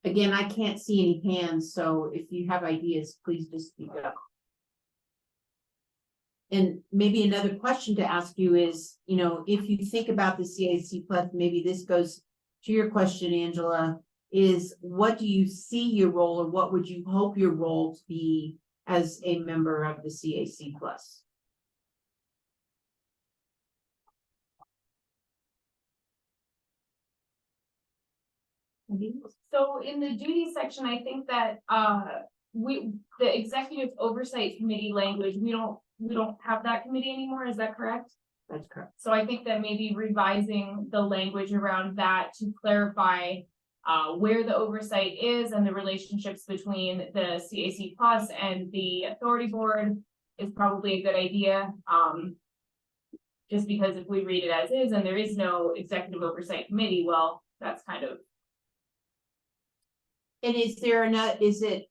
Again, I can't see any hands, so if you have ideas, please just speak up. And maybe another question to ask you is, if you think about the CAC plus, maybe this goes to your question, Angela, is what do you see your role, or what would you hope your role to be as a member of the CAC plus? So in the duty section, I think that the executive oversight committee language, we don't have that committee anymore. Is that correct? That's correct. So I think that maybe revising the language around that to clarify where the oversight is and the relationships between the CAC plus and the authority board is probably a good idea. Just because if we read it as is and there is no executive oversight committee, well, that's kind of. And is there enough, as you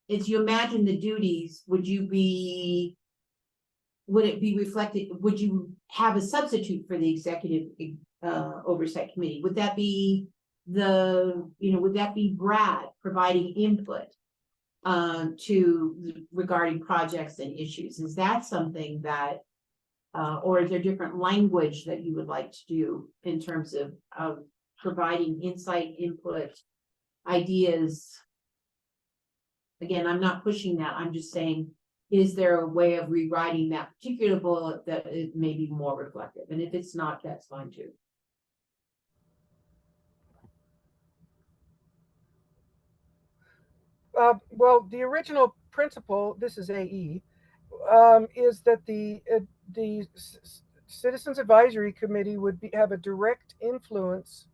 imagine the duties, would it be reflected, would you have a substitute for the executive oversight committee? Would that be Brad providing input regarding projects and issues? Is that something that or is there different language that you would like to do in terms of providing insight, input, ideas? Again, I'm not pushing that. I'm just saying, is there a way of rewriting that particular bullet that is maybe more reflective? And if it's not, that's fine too. Well, the original principle, this is AE, is that the Citizens Advisory Committee would have a direct influence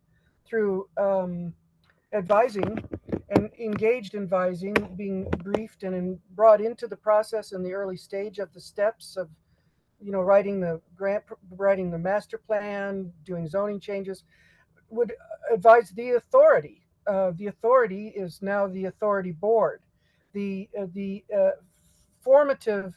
through advising and engaged advising, being briefed and brought into the process in the early stage of the steps of, writing the grant, writing the master plan, doing zoning changes, would advise the authority. The authority is now the authority board. The formative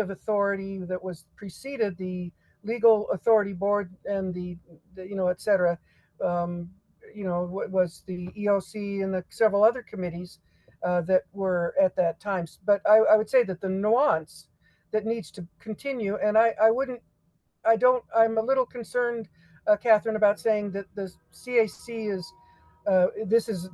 authority that was preceded the legal authority board and the et cetera, was the EOC and the several other committees that were at that time. But I would say that the nuance that needs to continue, and I'm a little concerned, Catherine, about saying that the CAC is, this is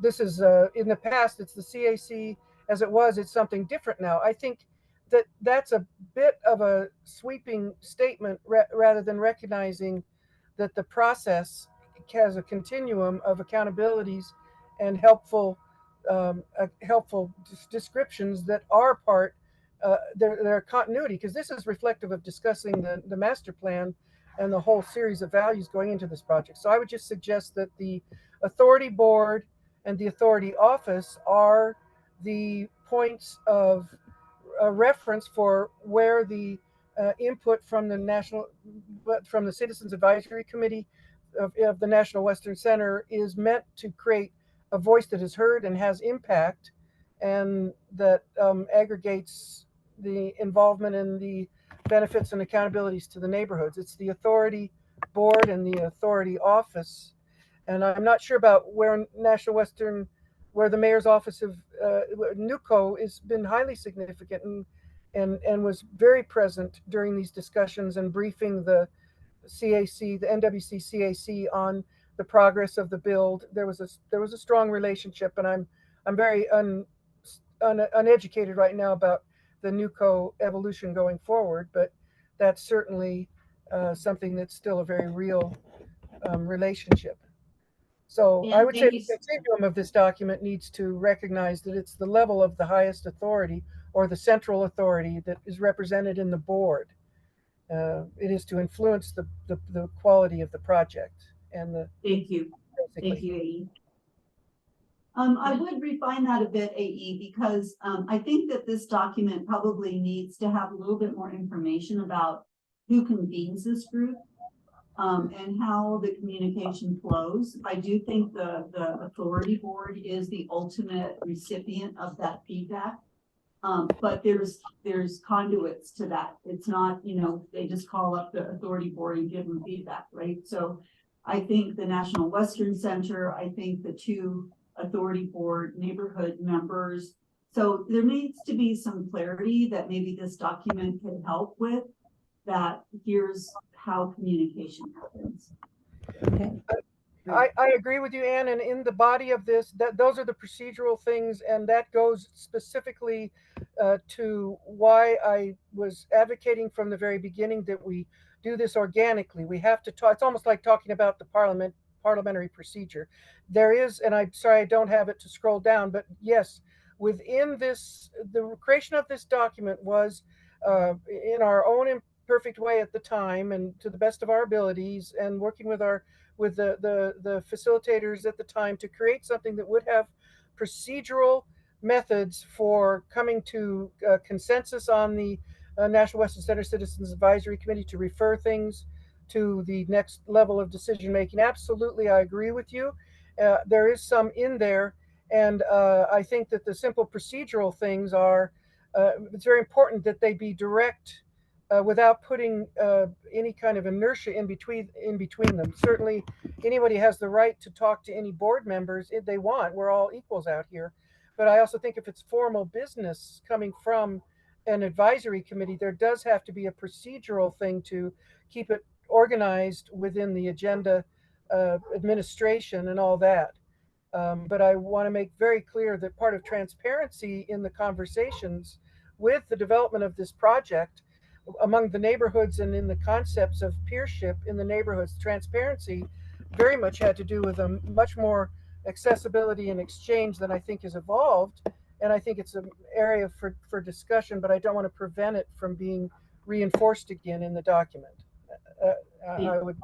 in the past, it's the CAC as it was, it's something different now. I think that that's a bit of a sweeping statement rather than recognizing that the process has a continuum of accountabilities and helpful descriptions that are part their continuity, because this is reflective of discussing the master plan and the whole series of values going into this project. So I would just suggest that the authority board and the authority office are the points of reference for where the input from the Citizens Advisory Committee of the National Western Center is meant to create a voice that is heard and has impact, and that aggregates the involvement and the benefits and accountabilities to the neighborhoods. It's the authority board and the authority office. And I'm not sure about where where the mayor's office of NUCO has been highly significant and was very present during these discussions and briefing the CAC, the NWC CAC, on the progress of the build. There was a strong relationship, and I'm very uneducated right now about the NUCO evolution going forward, but that's certainly something that's still a very real relationship. So I would say the continuum of this document needs to recognize that it's the level of the highest authority or the central authority that is represented in the board. It is to influence the quality of the project and the. Thank you. Thank you, AE. I would refine that a bit, AE, because I think that this document probably needs to have a little bit more information about who convenes this group and how the communication flows. I do think the authority board is the ultimate recipient of that feedback. But there's conduits to that. It's not, they just call up the authority board and give them feedback, right? So I think the National Western Center, I think the two authority board neighborhood members. So there needs to be some clarity that maybe this document could help with, that here's how communication happens. Okay. I agree with you, Ann, and in the body of this, those are the procedural things, and that goes specifically to why I was advocating from the very beginning that we do this organically. We have to talk. It's almost like talking about the parliamentary procedure. There is, and I'm sorry I don't have it to scroll down, but yes, within this, the creation of this document was in our own imperfect way at the time, and to the best of our abilities, and working with the facilitators at the time to create something that would have procedural methods for coming to consensus on the National Western Center Citizens Advisory Committee to refer things to the next level of decision making. Absolutely, I agree with you. There is some in there, and I think that the simple procedural things are, it's very important that they be direct without putting any kind of inertia in between them. Certainly, anybody has the right to talk to any board members if they want. We're all equals out here. But I also think if it's formal business coming from an advisory committee, there does have to be a procedural thing to keep it organized within the agenda, administration and all that. But I want to make very clear that part of transparency in the conversations with the development of this project among the neighborhoods and in the concepts of peership in the neighborhoods, transparency very much had to do with a much more accessibility and exchange than I think has evolved. And I think it's an area for discussion, but I don't want to prevent it from being reinforced again in the document. I would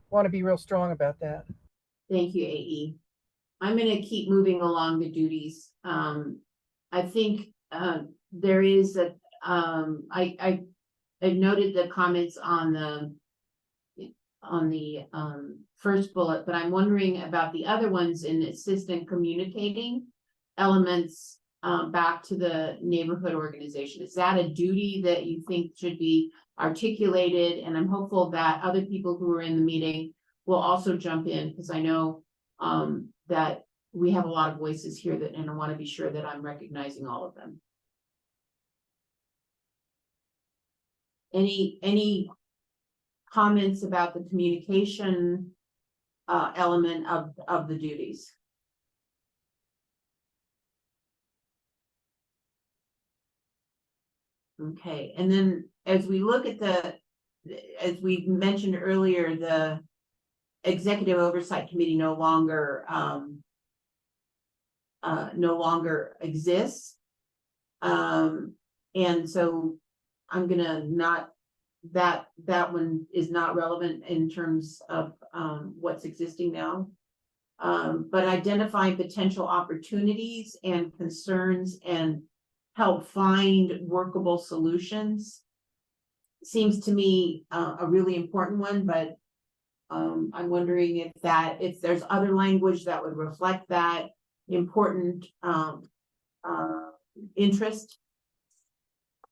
want to be real strong about that. Thank you, AE. I'm gonna keep moving along the duties. I think, there is a, I've noted the comments on the first bullet, but I'm wondering about the other ones in assistant communicating elements back to the neighborhood organization. Is that a duty that you think should be articulated? And I'm hopeful that other people who are in the meeting will also jump in, because I know that we have a lot of voices here that, and I want to be sure that I'm recognizing all of them. Any comments about the communication element of the duties? Okay, and then as we look at as we mentioned earlier, the Executive Oversight Committee no longer exists. And so I'm gonna not, that one is not relevant in terms of what's existing now. But identifying potential opportunities and concerns and help find workable solutions seems to me a really important one, but I'm wondering if there's other language that would reflect that important interest.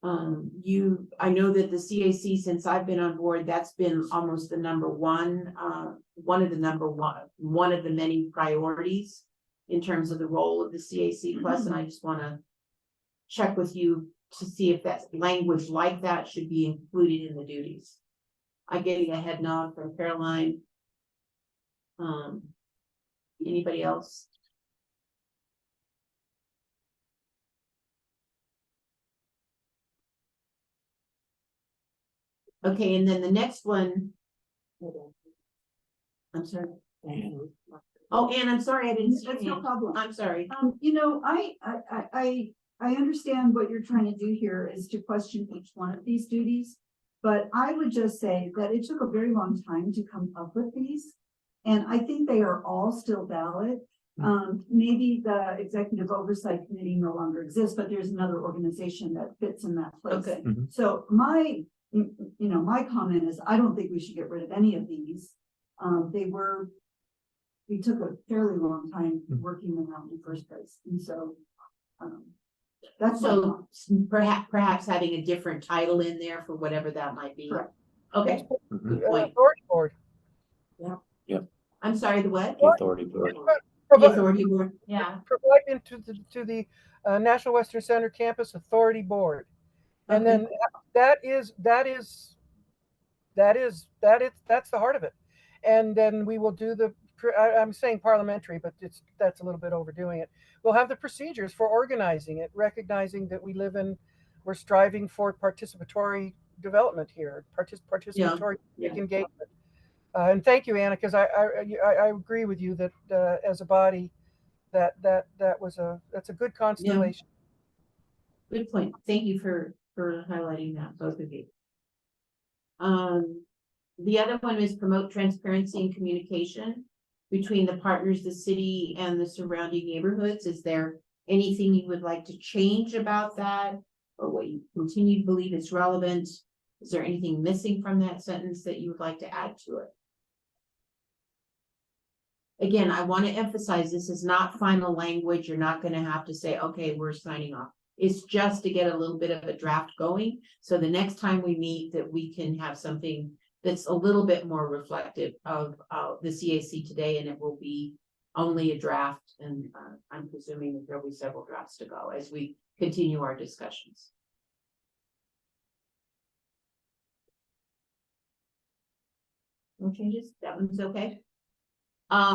I know that the CAC, since I've been on board, that's been almost the number one, one of the many priorities in terms of the role of the CAC plus, and I just want to check with you to see if that language like that should be included in the duties. I'm getting a head nod from Caroline. Anybody else? Okay, and then the next one. I'm sorry. Oh, Anne, I'm sorry, I didn't see That's your no hand. problem. I'm sorry. You know, I understand what you're trying to do here is to question each one of these duties. But I would just say that it took a very long time to come up with these. And I think they are all still valid. Maybe the Executive Oversight Committee no longer exists, but there's another organization that fits in that place. Okay. So my comment is, I don't think we should get rid of any of these. We took a fairly long time working them out in the first place. And so, that's so perhaps having a different title in there for whatever that might be. Correct. Okay. Good point. Authority board. I'm sorry, the what? The authority board. The authority board. Yeah. Provide into the National Western Center Campus Authority Board. And then that's the heart of it. And then we will do I'm saying parliamentary, but that's a little bit overdoing it. We'll have the procedures for organizing it, recognizing that we're striving for participatory development here, participatory engagement. And thank you, Anna, because I agree with you that as a body, that's a good constellation. Yeah. Good point. Thank you for highlighting that, both of you. The other one is promote transparency and communication between the partners, the city, and the surrounding neighborhoods. Is there anything you would like to change about that, or what you continue to believe is relevant? Is there anything missing from that sentence that you would like to add to it? Again, I want to emphasize this is not final language. You're not going to have to say, okay, we're signing off. It's just to get a little bit of a draft going. So the next time we meet, that we can have something that's a little bit more reflective of the CAC today, and it will be only a draft. And I'm presuming that there'll be several drafts to go as we continue our discussions. No changes, that one's okay.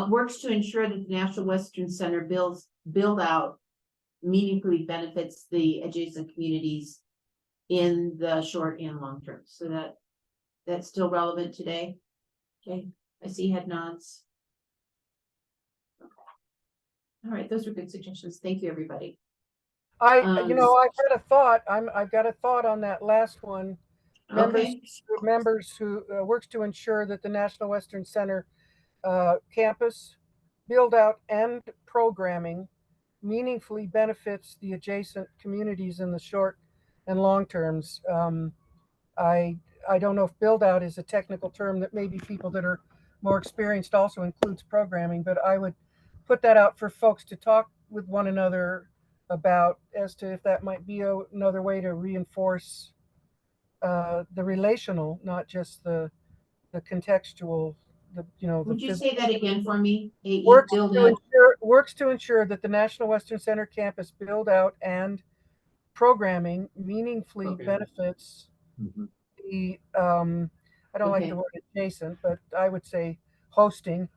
Works to ensure that the National Western Center build out meaningfully benefits the adjacent communities in the short and long term, so that's still relevant today. Okay, I see head nods. Okay. All right, those are good suggestions. Thank you, everybody. I've got a thought. I've got a thought on that last one. Okay. Members who works to ensure that the National Western Center campus build out and programming meaningfully benefits the adjacent communities in the short and long terms. I don't know if build out is a technical term that maybe people that are more experienced also includes programming, but I would put that out for folks to talk with one another about as to if that might be another way to reinforce the relational, not just the contextual. Would you say that again for me? Works to ensure that the National Western Center campus build out and programming meaningfully benefits the I don't like the word adjacent, but I would say hosting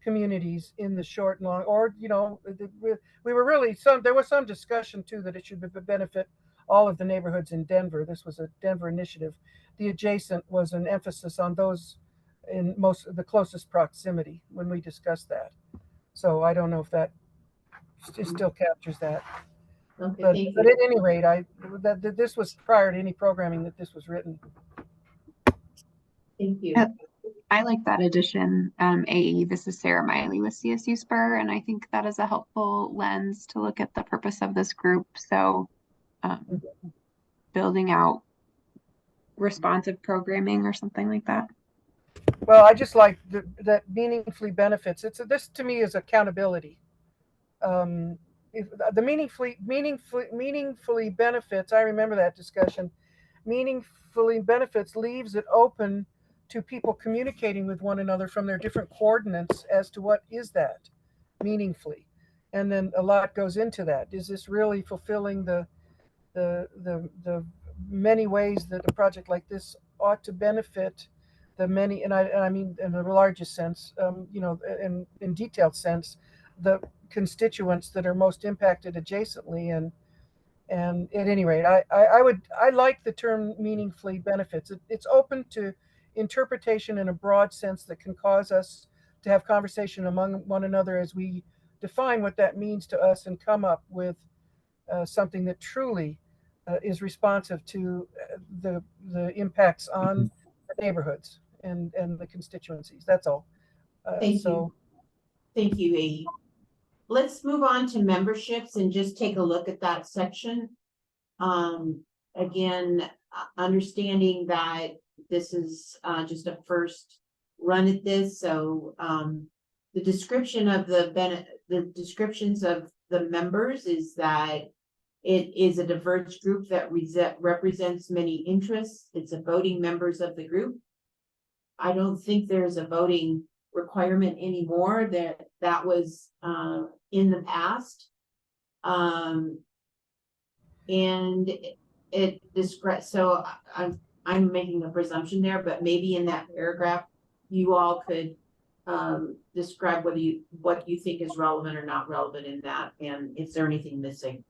communities in the short and long, or we were really there was some discussion too that it should benefit all of the neighborhoods in Denver. This was a Denver initiative. The adjacent was an emphasis on those in most of the closest proximity when we discussed that. So I don't know if that still captures that. Okay, but at any rate, this was prior to any programming that this was written. Thank you. I like that addition, AE. This is Sarah Miley with CSU Spur, and I think that is a helpful lens to look at the purpose of this group. So building out responsive programming or something like that. Well, I just like that meaningfully benefits. This to me is accountability. If the meaningfully benefits, I remember that discussion. Meaningfully benefits leaves it open to people communicating with one another from their different coordinates as to what is that meaningfully, and then a lot goes into that. Is this really fulfilling the many ways that a project like this ought to benefit the many, and I mean in the largest sense, in detailed sense, the constituents that are most impacted adjacently, and at any rate, I like the term meaningfully benefits. It's open to interpretation in a broad sense that can cause us to have conversation among one another as we define what that means to us and come up with something that truly is responsive to the impacts on the neighborhoods and the constituencies. That's all. Thank you. Thank you, AE. Let's move on to memberships and just take a look at that section. Again, understanding that this is just a first run at this, so the description of the descriptions of the members is that it is a diverse group that represents many interests. It's a voting members of the group. I don't think there's a voting requirement anymore. That was in the past. And it describes, so I'm making a presumption there, but maybe in that paragraph, you all could describe what you think is relevant or not relevant in that, and is there anything missing?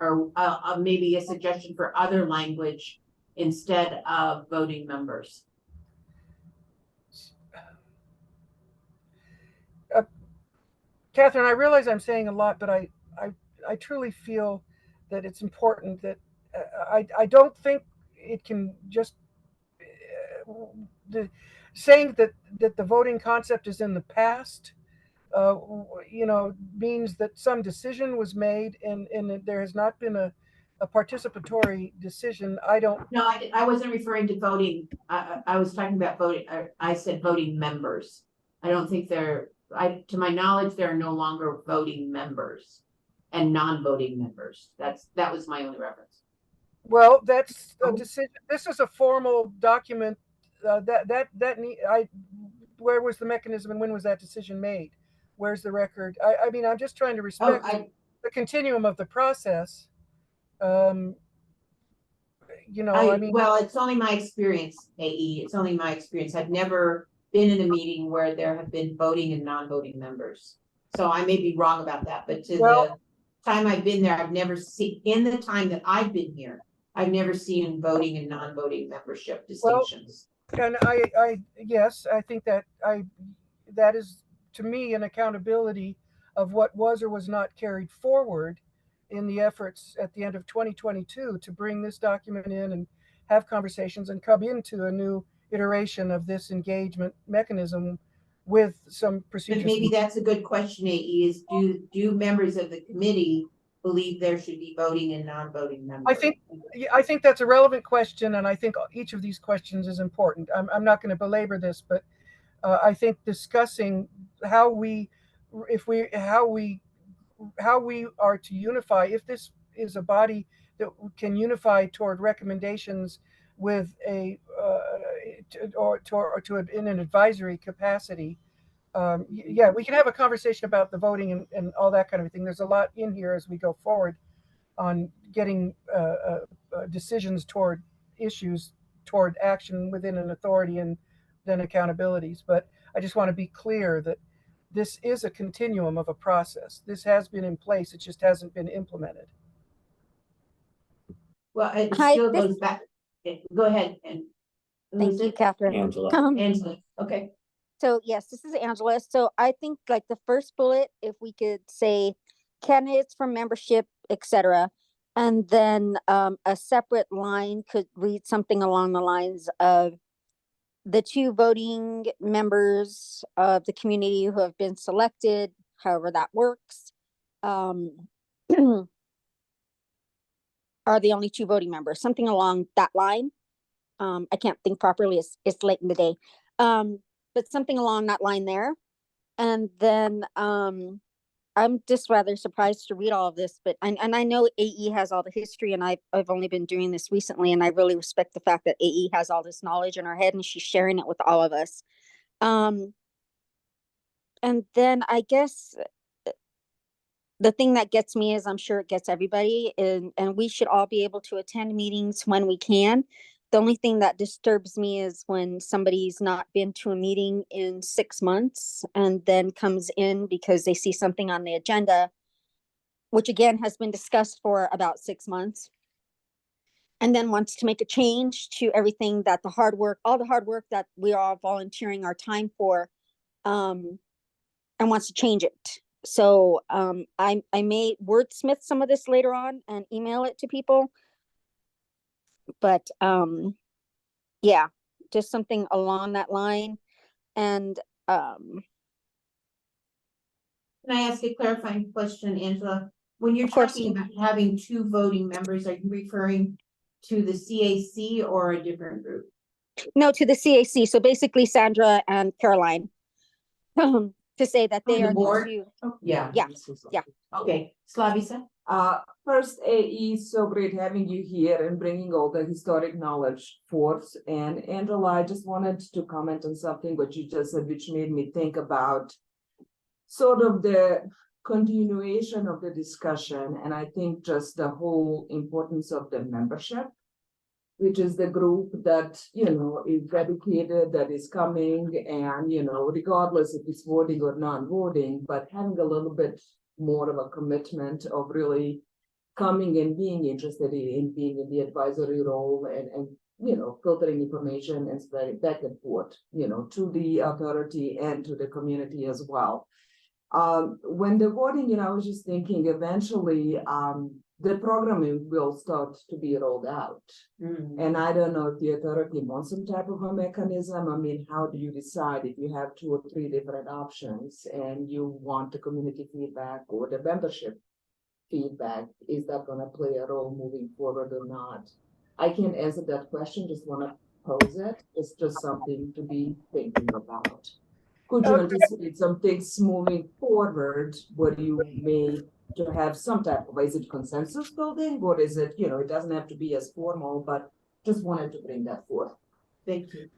Or maybe a suggestion for other language instead of voting members. Catherine, I realize I'm saying a lot, but I truly feel that it's important that I don't think it can just saying that the voting concept is in the past, means that some decision was made and there has not been a participatory decision. No, I wasn't referring to voting. I was talking about voting. I said voting members. I don't think to my knowledge, there are no longer voting members and non-voting members. That was my only reference. Well, that's a decision. This is a formal document. Where was the mechanism and when was that decision made? Where's the record? I mean, I'm just trying to respect the continuum of the process. you know, I mean. Well, it's only my experience, AE, it's only my experience. I've never been in a meeting where there have been voting and non-voting members. So I may be wrong about that, but to the time I've been there, I've never seen, in the time that I've been here, I've never seen voting and non-voting membership distinctions. And yes, I think that that is, to me, an accountability of what was or was not carried forward in the efforts at the end of 2022 to bring this document in and have conversations and come into a new iteration of this engagement mechanism with some procedures. But maybe that's a good question, AE, is do members of the committee believe there should be voting and non-voting members? I think that's a relevant question, and I think each of these questions is important. I'm not going to belabor this, but I think discussing how we are to unify, if this is a body that can unify toward recommendations with in an advisory capacity. Yeah, we can have a conversation about the voting and all that kind of thing. There's a lot in here as we go forward on getting decisions toward issues, toward action within an authority, and then accountabilities. But I just want to be clear that this is a continuum of a process. This has been in place, it just hasn't been implemented. Well, it still goes back. Go ahead. And thank you, Catherine. Angela. Angela. Okay. So yes, this is Angela. So I think like the first bullet, if we could say candidates for membership, etc., and then a separate line could read something along the lines of the 2 voting members of the community who have been selected, however that works, are the only 2 voting members, something along that line. I can't think properly, it's late in the day. But something along that line there. And then I'm just rather surprised to read all of this, but and I know AE has all the history, and I've only been doing this recently, and I really respect the fact that AE has all this knowledge in her head and she's sharing it with all of us. And then I guess the thing that gets me is, I'm sure it gets everybody, and we should all be able to attend meetings when we can. The only thing that disturbs me is when somebody's not been to a meeting in 6 months and then comes in because they see something on the agenda, which again has been discussed for about 6 months, and then wants to make a change to everything that all the hard work that we are all volunteering our time for, and wants to change it. So I may wordsmith some of this later on and email it to people. But yeah, just something along that line. And can I ask a clarifying question, Angela? When you're talking about having 2 voting members, are you referring to the CAC or a different group? No, to the CAC. So basically Sandra and Caroline, to say that they are the board? 2. Yeah. Yeah. Okay, Slavica? First, AE, is so great having you here and bringing all the historic knowledge forth. And Angela, I just wanted to comment on something what you just said, which made me think about sort of the continuation of the discussion. And I think just the whole importance of the membership, which is the group that, is dedicated, that is coming, and, regardless if it's voting or non-voting, but having a little bit more of a commitment of really coming and being interested in being in the advisory role and filtering information and spreading back and forth, to the authority and to the community as well. When the voting, I was just thinking eventually the programming will start to be rolled out. And I don't know if the authority wants some type of a mechanism. I mean, how do you decide if you have 2 or 3 different options and you want the community feedback or the membership feedback? Is that going to play a role moving forward or not? I can't answer that question, just want to pose it. It's just something to be thinking about. Could you anticipate some things moving forward where you may to have some type of, is it consensus building, or is it, it doesn't have to be as formal, but just wanted to bring that forth. Thank you.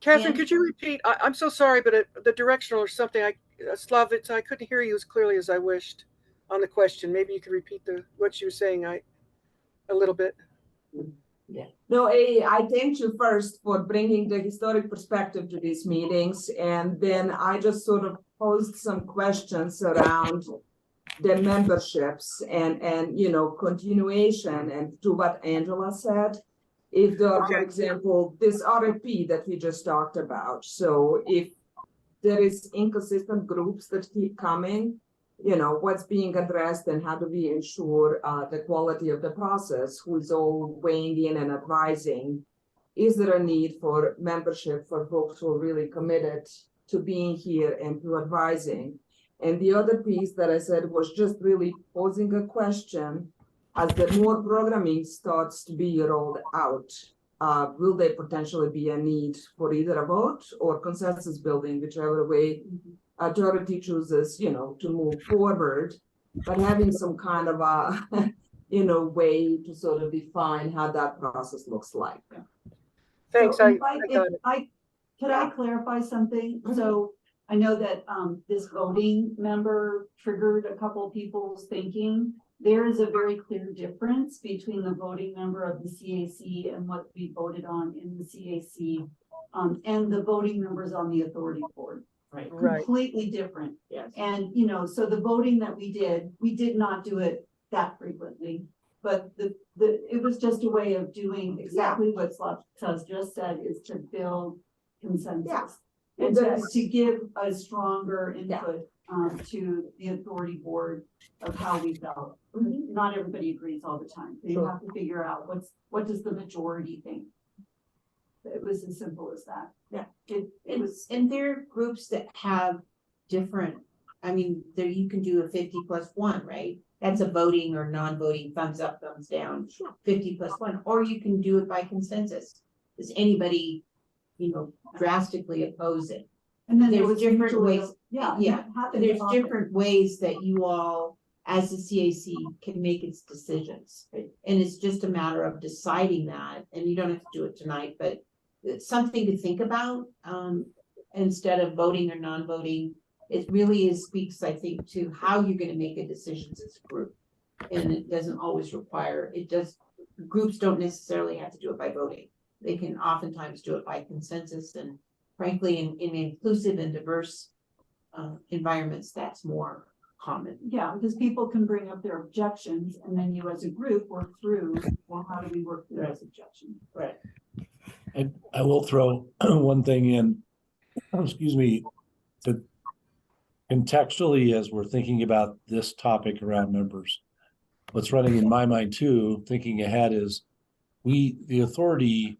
Catherine, could you repeat? I'm so sorry, but the directional or something, Slavica, I couldn't hear you as clearly as I wished on the question. Maybe you could repeat what you were saying a little bit. Yeah, no, I thank you first for bringing the historic perspective to these meetings, and then I just sort of posed some questions around the memberships and you know, continuation, and to what Angela said. If there are, for example, this RFP that we just talked about, so if there is inconsistent groups that keep coming, you know, what's being addressed and how do we ensure the quality of the process, who's all weighing in and advising? Is there a need for membership for folks who are really committed to being here and to advising? And the other piece that I said was just really posing a question: as the more programming starts to be rolled out, will there potentially be a need for either a vote or consensus building, whichever way authority chooses, you know, to move forward, but having some kind of a, you know, way to sort of define how that process looks like. Thanks. So I if got it. could I clarify something? So I know that this voting member triggered a couple of people's thinking. There is a very clear difference between the voting member of the CAC and what we voted on in the CAC, and the voting members on the authority board. Right. Completely different. Yes. And, you know, so the voting that we did not do it that frequently, but it was just a way of doing exactly what Slav's just said, is to build consensus. Yeah. And to give a stronger Yeah. input, to the authority board of how we felt. Not everybody agrees all the time. So you Sure. have to figure out what does the majority think? It was as simple as that. Yeah. It was. And there are groups that have different, I mean, there you can do a 50+1, right? That's a voting or non-voting, thumbs up, thumbs down, 50+1, or you can do it by consensus. Does anybody, you know, drastically oppose it? And then there There's was different mutual- ways. Yeah. Yeah, that happened there's often. different ways that you all, as the CAC, can make its decisions. And it's just a matter of deciding that, and you don't have to do it tonight, but it's something to think about, instead of voting or non-voting. It really speaks, I think, to how you're gonna make a decision as a group. And it doesn't always require, groups don't necessarily have to do it by voting. They can oftentimes do it by consensus, and frankly, in inclusive and diverse environments, that's more common. Yeah, because people can bring up their objections, and then you as a group work through, well, how do we work through those objections? Right. I will throw one thing in, excuse me, that contextually, as we're thinking about this topic around members, what's running in my mind too, thinking ahead, is the authority,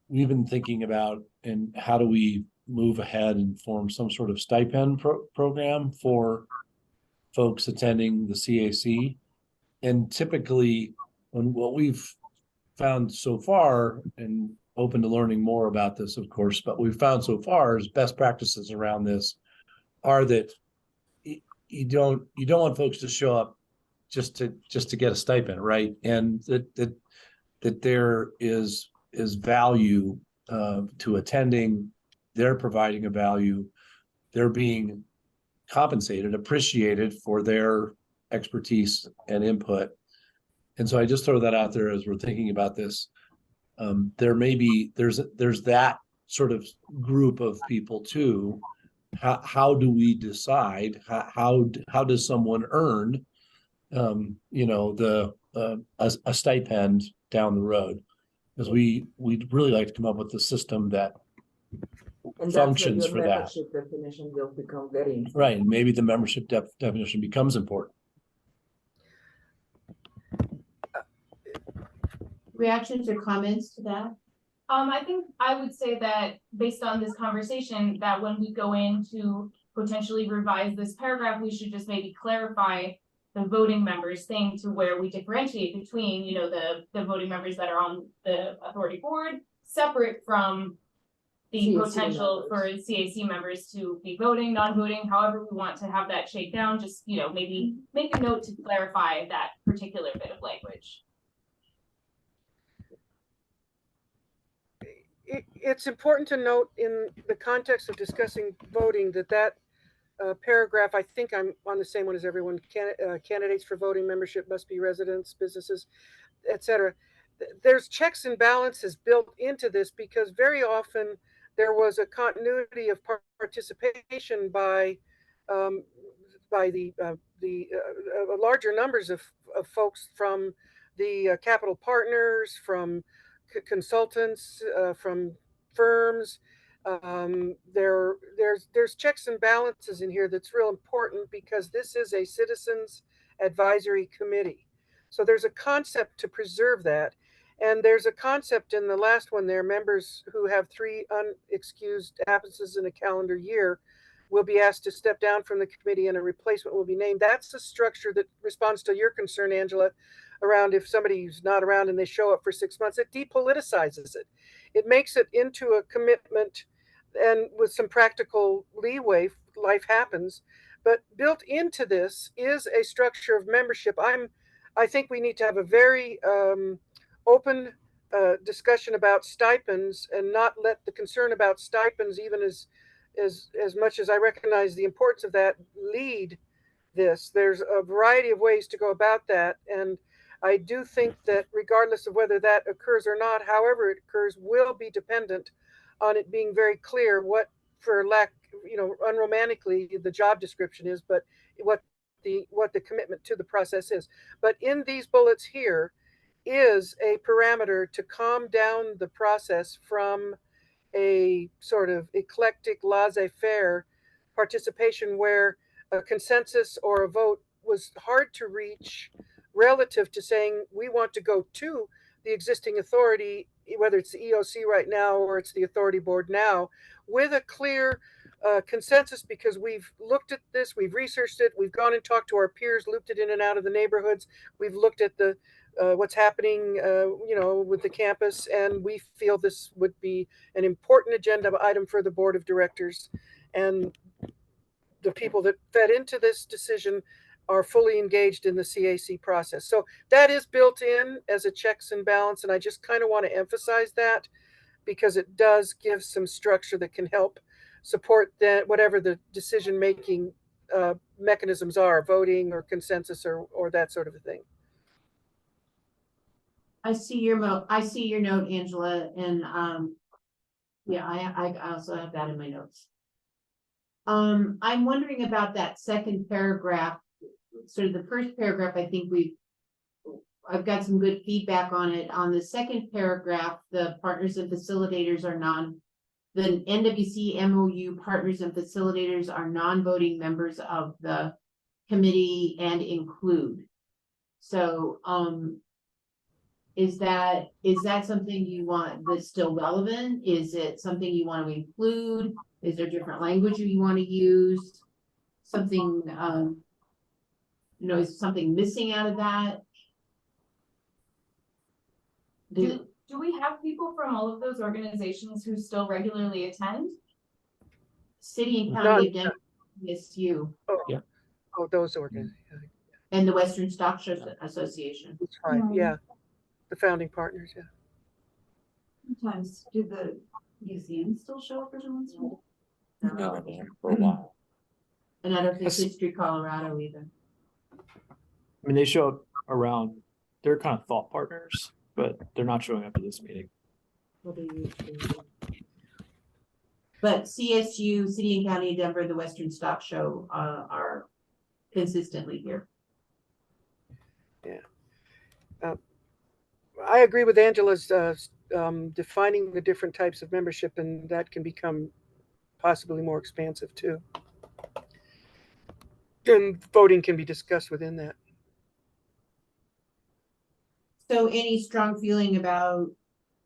we've been thinking about, and how do we move ahead and form some sort of stipend program for folks attending the CAC. And typically, what we've found so far, and open to learning more about this, of course, but we've found so far is best practices around this are that you don't want folks to show up just to get a stipend, right? And that there is value to attending. They're providing a value. They're being compensated, appreciated for their expertise and input. And so I just throw that out there as we're thinking about this. There's that sort of group of people too. How do we decide? How does someone earn, you know, a stipend down the road? Because we'd really like to come up with a system that And functions that's where for your that. membership definition will become very important. Right, and maybe the membership definition becomes important. Reactions or comments to that? I think I would say that based on this conversation, that when we go in to potentially revise this paragraph, we should just maybe clarify the voting members thing to where we differentiate between, you know, the voting members that are on the authority board, separate from the CAC potential for members. CAC members to be voting, non-voting, however we want to have that shake down, just, you know, maybe make a note to clarify that particular bit of language. It's important to note in the context of discussing voting that paragraph, I think I'm on the same one as everyone, candidates for voting membership must be residents, businesses, etc. there's checks and balances built into this because very often there was a continuity of participation by larger numbers of folks from the capital partners, from consultants, from firms. There's checks and balances in here that's real important because this is a citizens advisory committee. So there's a concept to preserve that. And there's a concept in the last one there, members who have 3 unexcused absences in a calendar year will be asked to step down from the committee and a replacement will be named. That's a structure that responds to your concern, Angela, around if somebody's not around and they show up for 6 months. It depoliticizes it. It makes it into a commitment, and with some practical leeway, life happens. But built into this is a structure of membership. I think we need to have a very open discussion about stipends and not let the concern about stipends, even as much as I recognize the importance of that, lead this. There's a variety of ways to go about that. And I do think that regardless of whether that occurs or not, however it occurs will be dependent on it being very clear what, for lack, unromantically, the job description is, but what the commitment to the process is. But in these bullets here is a parameter to calm down the process from a sort of eclectic laissez-faire participation where a consensus or a vote was hard to reach relative to saying we want to go to the existing authority, whether it's the EOC right now or it's the authority board now, with a clear consensus, because we've looked at this, we've researched it, we've gone and talked to our peers, looped it in and out of the neighborhoods, we've looked at the what's happening, with the campus, and we feel this would be an important agenda item for the board of directors. And the people that fed into this decision are fully engaged in the CAC process. So that is built in as a checks and balance, and I just kind of want to emphasize that because it does give some structure that can help support that, whatever the decision-making mechanisms are, voting or consensus or that sort of a thing. I see your note, Angela, and yeah, I also have that in my notes. I'm wondering about that second paragraph, sort of the first paragraph. I think I've got some good feedback on it. On the second paragraph, the partners and facilitators are the NWC MOU partners and facilitators are non-voting members of the committee and include. So, is that something you want that's still relevant? Is it something you want to include? Is there different language you want to use? Something, is something missing out of that? Do we have people from all of those organizations who still regularly attend? City and County of Denver, ESU. Yeah. Oh, those organizations. And the Western Stock Association. That's right, yeah. The founding partners, yeah. Sometimes do the museums still show up every once in a while? No, for a while. And I don't think History Colorado either. I mean, they show up around, they're kind of thought partners, but they're not showing up at this meeting. But CSU, City and County of Denver, the Western Stock Show are consistently here. Yeah. I agree with Angela's defining the different types of membership, and that can become possibly more expansive too. And voting can be discussed within that. So any strong feeling about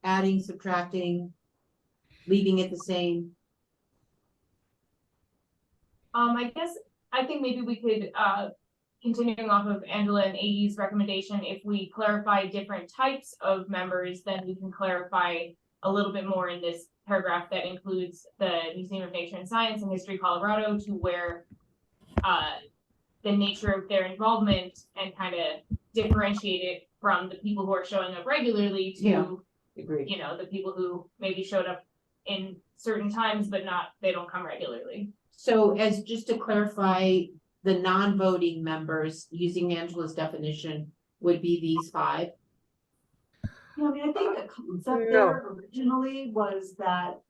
adding, subtracting, leaving it the same? I think maybe we could, continuing off of Angela and AE's recommendation, if we clarify different types of members, then we can clarify a little bit more in this paragraph that includes the Museum of Nature and Science and History Colorado, to where the nature of their involvement, and kind of differentiate it from the people who are showing up regularly to, the people who maybe showed up in certain times, but they don't come regularly. So as just to clarify, the non-voting members, using Angela's definition, would be these 5? Yeah, I mean, I think the concept No. there originally was that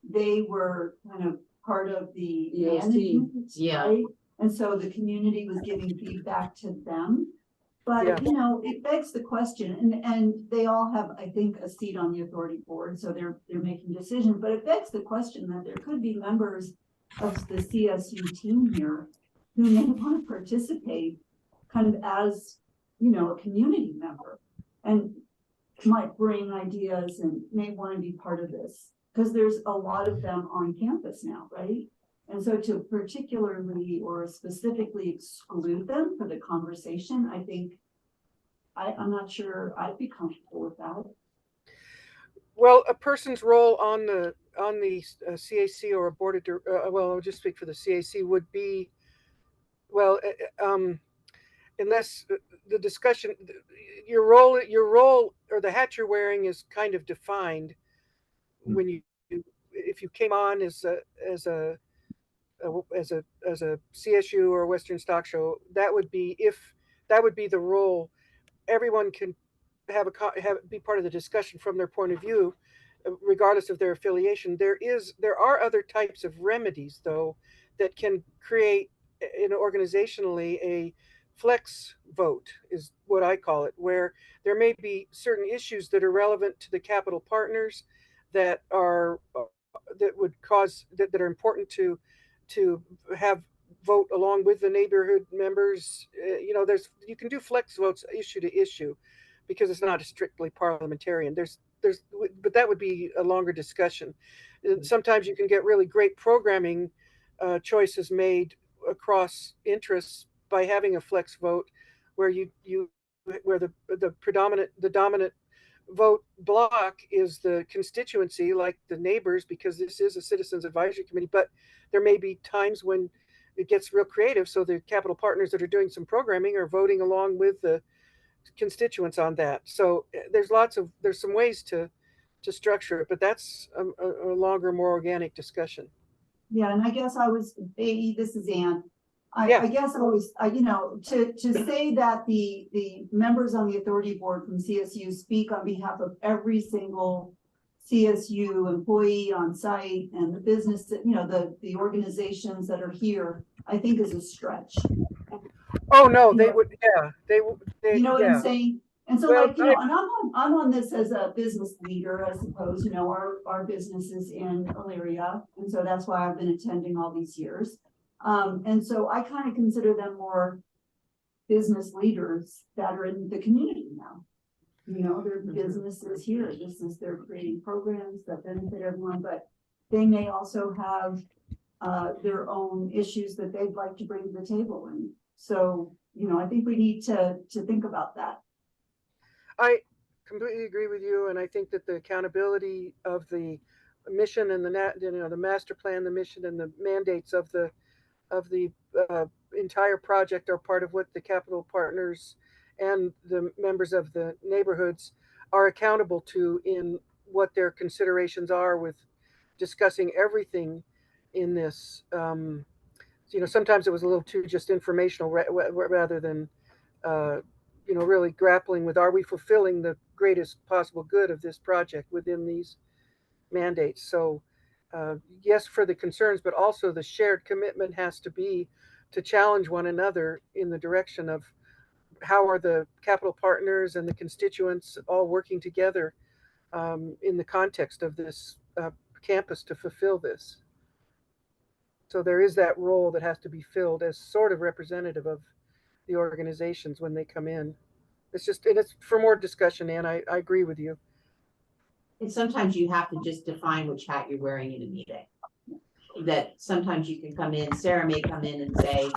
they were kind of part of the management, Yeah. right? And so the community was giving feedback to them. Yeah. But, you know, it begs the question, and they all have, I think, a seat on the authority board, so they're making decisions, but it begs the question that there could be members of the CSU team here who may want to participate kind of as, you know, a community member and might bring ideas and may want to be part of this. Because there's a lot of them on campus now, right? And so to particularly or specifically exclude them for the conversation, I think, I'm not sure I'd be comfortable with that. Well, a person's role on the CAC or a board of, well, I'll just speak for the CAC would be, well, unless the discussion, your role or the hat you're wearing is kind of defined when you if you came on as a CSU or Western Stock Show, that would be the role. Everyone can be part of the discussion from their point of view, regardless of their affiliation. There are other types of remedies though that can create, organizationally, a flex vote is what I call it, where there may be certain issues that are relevant to the capital partners that are that are important to have vote along with the neighborhood members. You can do flex votes issue to issue because it's not a strictly parliamentarian. But that would be a longer discussion. Sometimes you can get really great programming choices made across interests by having a flex vote where where the dominant vote block is the constituency, like the neighbors, because this is a citizens advisory committee. But there may be times when it gets real creative, so the capital partners that are doing some programming are voting along with the constituents on that. So there's some ways to structure it, but that's a longer, more organic discussion. Yeah, and I guess this is Ann. Yeah. I guess to say that the members on the authority board from CSU speak on behalf of every single CSU employee on site and the business, the organizations that are here, I think is a stretch. Oh no, they would. Yeah, they. You know what yeah. I'm saying? And so, Well, and I'm on this as a business leader, I suppose. Our business is in Elyria, and so that's why I've been attending all these years. And so I kind of consider them more business leaders that are in the community now. Their businesses here. They're creating programs that benefit everyone, but they may also have their own issues that they'd like to bring to the table. And so, I think we need to think about that. I completely agree with you, and I think that the accountability of the mission and the master plan, the mission and the mandates of the entire project are part of what the capital partners and the members of the neighborhoods are accountable to in what their considerations are with discussing everything in this. Sometimes it was a little too just informational rather than really grappling with, are we fulfilling the greatest possible good of this project within these mandates? So yes, for the concerns, but also the shared commitment has to be to challenge one another in the direction of how are the capital partners and the constituents all working together in the context of this campus to fulfill this. So there is that role that has to be filled as sort of representative of the organizations when they come in. It's for more discussion, Ann. I agree with you. And sometimes you have to just define which hat you're wearing in a meeting. That sometimes you can come in, Sarah may come in and say,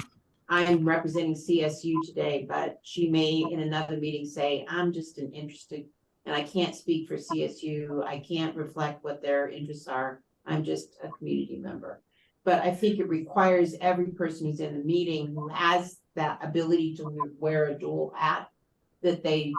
I'm representing CSU today, but she may in another meeting say, I'm just interested and I can't speak for CSU. I can't reflect what their interests are. I'm just a community member. But I think it requires every person who's in the meeting who has that ability to wear a dual hat, that they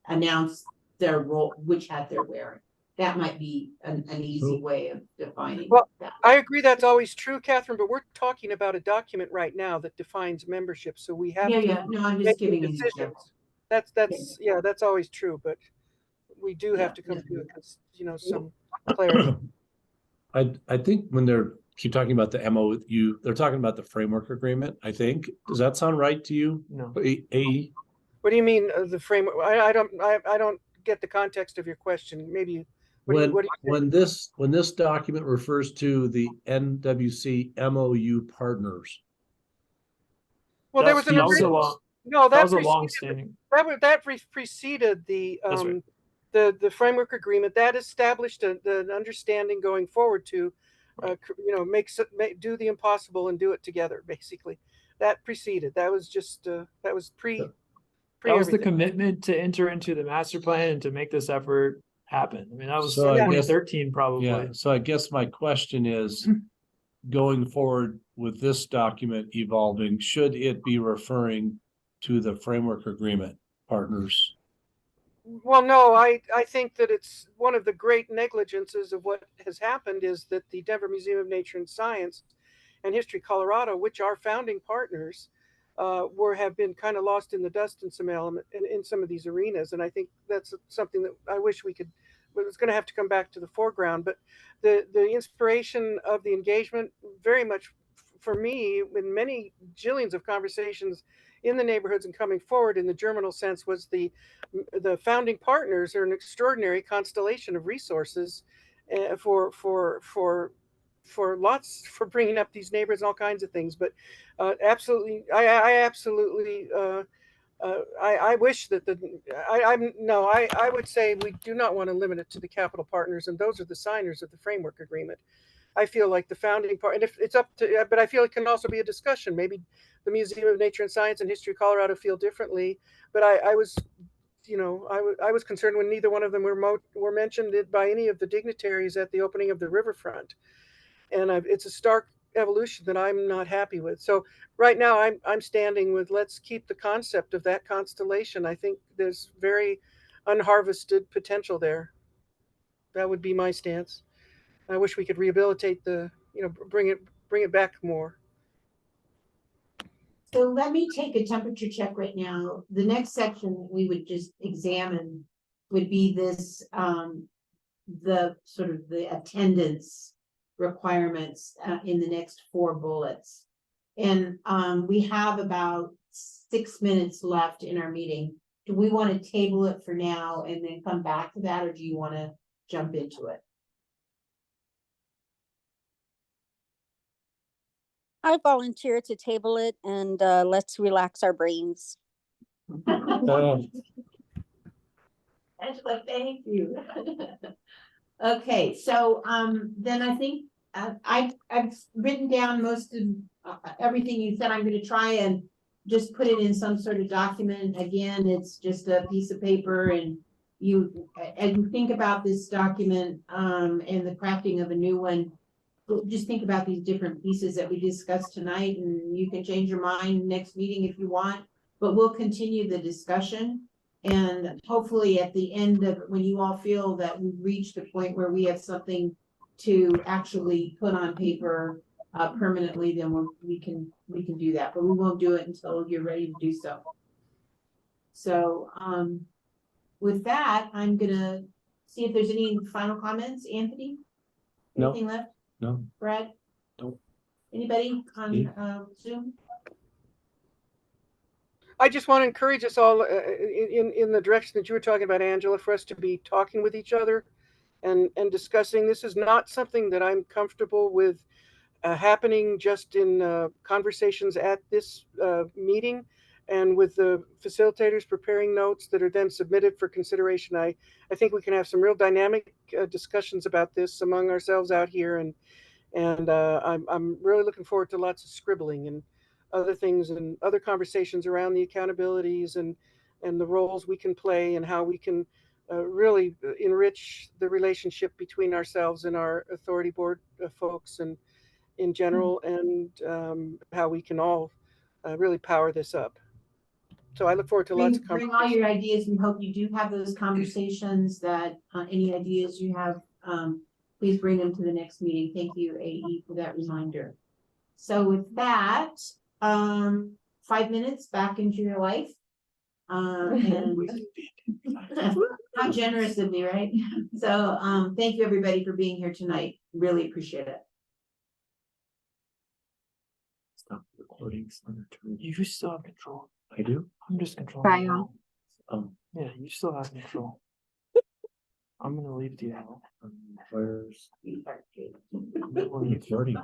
announce their role, which hat they're wearing. That might be an easy way of defining that. I agree that's always true, Catherine, but we're talking about a document right now that defines membership. So we have No, I'm just giving you an example. That's always true, but we do have to come to, some clarity. I think when they're keep talking about the MOU, they're talking about the framework agreement, I think. Does that sound right to you? No. AE? What do you mean, the framework? I don't get the context of your question. Maybe, what do you When this document refers to the NWC MOU partners. well, there was an That was a agreement. long, No, that was a preceded- long-standing. that preceded the That's right. the framework agreement that established an understanding going forward to do the impossible and do it together. Basically, that preceded. That was just that was pre. That was the everything. commitment to enter into the master plan and to make this effort happen. I mean, that was So I guess- 2013 probably. Yeah, so I guess my question is, going forward with this document evolving, should it be referring to the framework agreement partners? Well, no, I think that it's one of the great negligences of what has happened is that the Denver Museum of Nature and Science and History Colorado, which are founding partners, have been kind of lost in the dust in some element in some of these arenas. And I think that's something that I wish we could, but it's going to have to come back to the foreground. But the inspiration of the engagement, very much for me, in many jillions of conversations in the neighborhoods and coming forward in the germinal sense, was the founding partners are an extraordinary constellation of resources for lots, for bringing up these neighbors and all kinds of things. But absolutely, I absolutely, I wish that I would say we do not want to limit it to the capital partners, and those are the signers of the framework agreement. I feel like the founding part, and if it's up to, but I feel it can also be a discussion. Maybe the Museum of Nature and Science and History of Colorado feel differently, but I was concerned when neither one of them were mentioned by any of the dignitaries at the opening of the riverfront. And it's a stark evolution that I'm not happy with. So right now I'm standing with, let's keep the concept of that constellation. I think there's very unharvested potential there. That would be my stance. I wish we could rehabilitate bring it back more. So let me take a temperature check right now. The next section we would just examine would be this, the sort of the attendance requirements in the next 4 bullets. And we have about 6 minutes left in our meeting. Do we want to table it for now and then come back to that, or do you want to jump into it? I volunteer to table it and let's relax our brains. Angela, thank you. Okay, so then I think I've written down most of everything you said. I'm going to try and just put it in some sort of document. Again, it's just a piece of paper, and you think about this document and the crafting of a new one. Just think about these different pieces that we discussed tonight, and you can change your mind next meeting if you want, but we'll continue the discussion. And hopefully at the end of when you all feel that we've reached the point where we have something to actually put on paper permanently, then we can do that, but we won't do it until you're ready to do so. So with that, I'm gonna see if there's any final comments. Anthony? Anything left? No. Brad? No. Anybody on Zoom? I just want to encourage us all in the direction that you were talking about, Angela, for us to be talking with each other and discussing. This is not something that I'm comfortable with happening just in conversations at this meeting and with the facilitators preparing notes that are then submitted for consideration. I think we can have some real dynamic discussions about this among ourselves out here, and I'm really looking forward to lots of scribbling and other things and other conversations around the accountabilities and the roles we can play and how we can really enrich the relationship between ourselves and our authority board folks and in general, and how we can all really power this up. So I look forward to lots of Bring all your ideas. We hope you do have those conversations, that any ideas you have, please bring them to the next meeting. Thank you, AE, for that reminder. So with that, 5 minutes back into your life. And how generous of me, right? So, thank you, everybody, for being here tonight. Really appreciate it. Stop recording. You still have control. I do? I'm just controlling. Bye, it y'all. now. Yeah, you still have control. I'm gonna leave the. Where's? I'm 30.